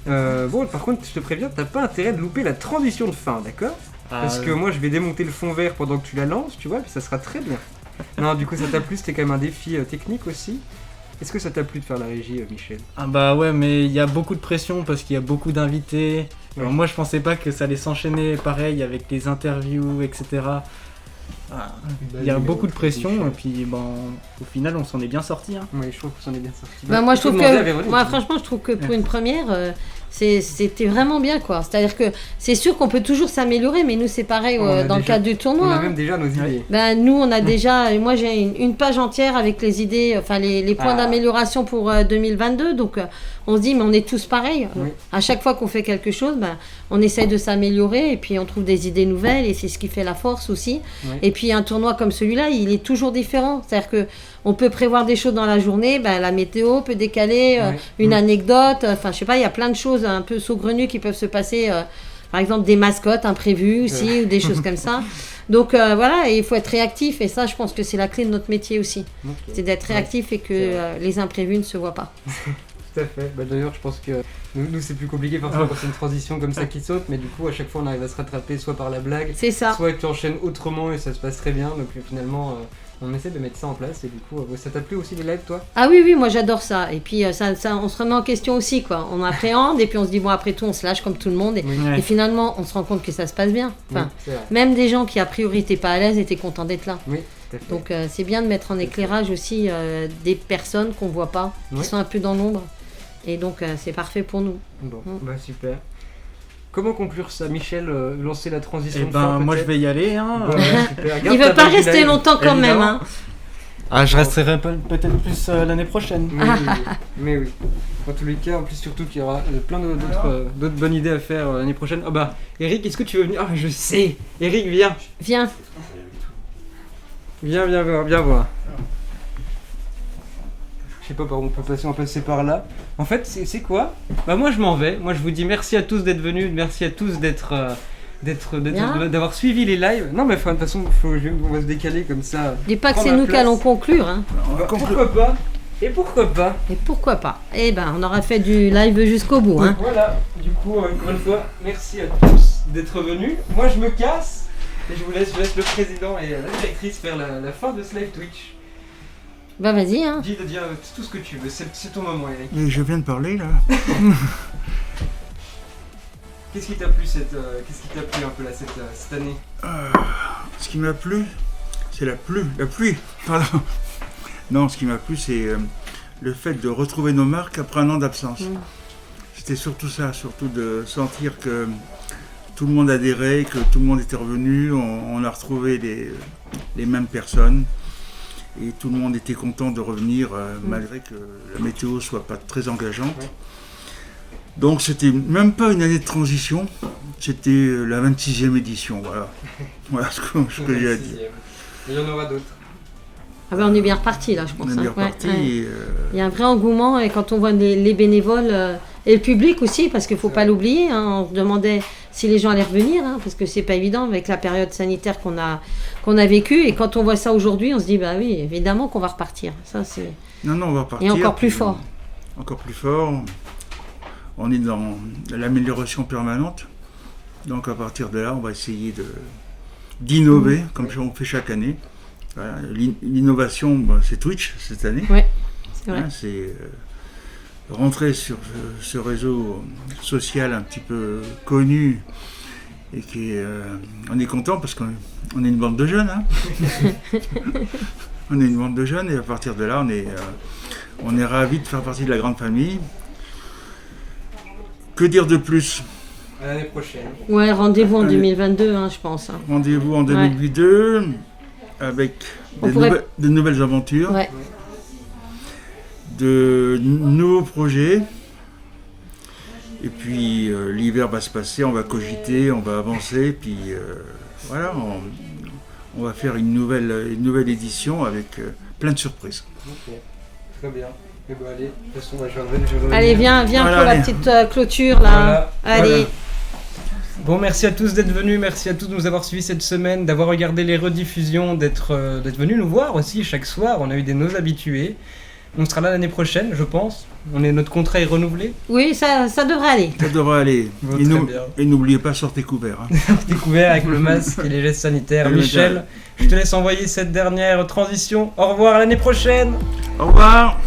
Bon, par contre, je te préviens, t'as pas intérêt de louper la transition de fin, d'accord? Parce que moi, je vais démonter le fond vert pendant que tu la lances, tu vois, puis ça sera très bien. Non, du coup, ça t'a plu, c'était quand même un défi technique aussi. Est-ce que ça t'a plu de faire la régie, Michel? Ah bah ouais, mais il y a beaucoup de pression parce qu'il y a beaucoup d'invités. Alors moi, je pensais pas que ça allait s'enchaîner pareil avec les interviews, etc. Il y a beaucoup de pression et puis au final on s'en est bien sorti. Hein. Oui, je trouve qu'on s'en est bien sorti. Moi, franchement, je trouve que pour une première, c'était vraiment bien quoi. C'est-à-dire que c'est sûr qu'on peut toujours s'améliorer, mais nous c'est pareil dans le cadre du tournoi. On a même déjà nos idées. Nous on a déjà, moi j'ai une page entière avec les idées, enfin les points d'amélioration pour 2022. Donc on se dit mais on est tous pareils. Oui. À chaque fois qu'on fait quelque chose, on essaye de s'améliorer et puis on trouve des idées nouvelles et c'est ce qui fait la force aussi. Oui. Et puis un tournoi comme celui-là, il est toujours différent. C'est-à-dire que on peut prévoir des choses dans la journée, la météo peut décaler, une anecdote, enfin je sais pas, il y a plein de choses un peu saugrenues qui peuvent se passer, par exemple des mascottes imprévues aussi, ou des choses comme ça. Donc voilà, et il faut être réactif et ça je pense que c'est la clé de notre métier aussi. Okay. C'est d'être réactif et que les imprévus ne se voient pas. Tout à fait. D'ailleurs je pense que nous c'est plus compliqué forcément quand c'est une transition comme ça qui saute, mais du coup à chaque fois on arrive à se rattraper soit par la blague, soit tu enchaînes autrement et ça se passe très bien, donc finalement... on essaie de mettre ça en place et du coup, ça t'a plu aussi les lives toi? Ah oui, moi j'adore ça. Et puis ça, on se remet en question aussi quoi. On appréhende et puis on se dit bon après tout on se lâche comme tout le monde et finalement on se rend compte que ça se passe bien. Enfin, même des gens qui a priori n'étaient pas à l'aise étaient contents d'être là. Oui, tout à fait. Donc c'est bien de mettre en éclairage aussi des personnes qu'on voit pas, qui sont un peu dans l'ombre. Et donc c'est parfait pour nous. Bon, super. Comment conclure ça, Michel, lancer la transition? Moi je vais y aller. Hein. Il veut pas rester longtemps quand même. Hein. Ah, je resterai peut-être plus l'année prochaine. Mais oui. En tous les cas, en plus surtout qu'il y aura plein d'autres bonnes idées à faire l'année prochaine. Ah bah, Eric, est-ce que tu veux venir? Ah, je sais. Eric, viens. Viens. Viens voir. Je sais pas par où on va passer par là. En fait, c'est quoi? Moi je m'en vais. Moi je vous dis merci à tous d'être venus, merci à tous d'avoir suivi les lives. Non mais de toute façon, on va se décaler comme ça. Dis pas que c'est nous qui allons conclure. Hein. Pourquoi pas? Et pourquoi pas? On aura fait du live jusqu'au bout. Hein. Voilà, du coup, encore une fois, merci à tous d'être venus. Moi je me casse et je laisse le président et la directrice faire la fin de ce live Twitch. Vas-y, hein. Dis tout ce que tu veux, c'est ton moment, Eric. Mais je viens de parler, là. Qu'est-ce qui t'a plu un peu là, cette année? Ce qui m'a plu, c'est la pluie. Pardon. Non, ce qui m'a plu, c'est le fait de retrouver nos marques après un an d'absence. C'était surtout ça, surtout de sentir que tout le monde adhérait, que tout le monde était revenu, on a retrouvé les mêmes personnes et tout le monde était content de revenir malgré que la météo soit pas très engageante. Donc c'était même pas une année de transition, c'était la 26e édition, voilà. Voilà ce que j'ai à dire. Il y en aura d'autres. Ah ben on est bien reparti là, je pense. On est bien reparti. Et, il y a un vrai engouement et quand on voit les bénévoles et le public aussi, parce qu'il ne faut pas l'oublier, hein, on se demandait si les gens allaient revenir, hein, parce que c'est pas évident avec la période sanitaire qu'on a vécue. Et quand on voit ça aujourd'hui, on se dit bah oui, évidemment qu'on va repartir. Ça, c'est... Non, on va repartir. Et encore plus fort. Encore plus fort. On est dans l'amélioration permanente. Donc à partir de là, on va essayer d'innover, comme on fait chaque année. Voilà. L'innovation, c'est Twitch cette année. Oui, c'est vrai. Hein, c'est rentrer sur ce réseau social un petit peu connu et on est content parce qu'on est une bande de jeunes. Hein. On est une bande de jeunes et à partir de là, on est ravis de faire partie de la grande famille. Que dire de plus ? À l'année prochaine. Ouais, rendez-vous en 2022, hein, je pense. Hein. Rendez-vous en 2022 avec de nouvelles aventures, de nouveaux projets. Et puis l'hiver va se passer, on va cogiter, on va avancer, puis voilà, on va faire une nouvelle édition avec plein de surprises. Ok, très bien. Et ben allez, de toute façon, je vais allez, viens voilà, pour la petite clôture là. Voilà, allez. Voilà. Bon, merci à tous d'être venus, merci à tous de nous avoir suivis cette semaine, d'avoir regardé les rediffusions, d'être venus nous voir aussi chaque soir. On a eu nos habitués. On sera là l'année prochaine, je pense. Notre contrat est renouvelé. Oui, ça devrait aller. Ça devrait aller. Bon, et n'oubliez pas, sortez couverts. Hein. Sortez couverts avec le masque et les gestes sanitaires. Michel, je te laisse envoyer cette dernière transition. Au revoir, à l'année prochaine. Au revoir.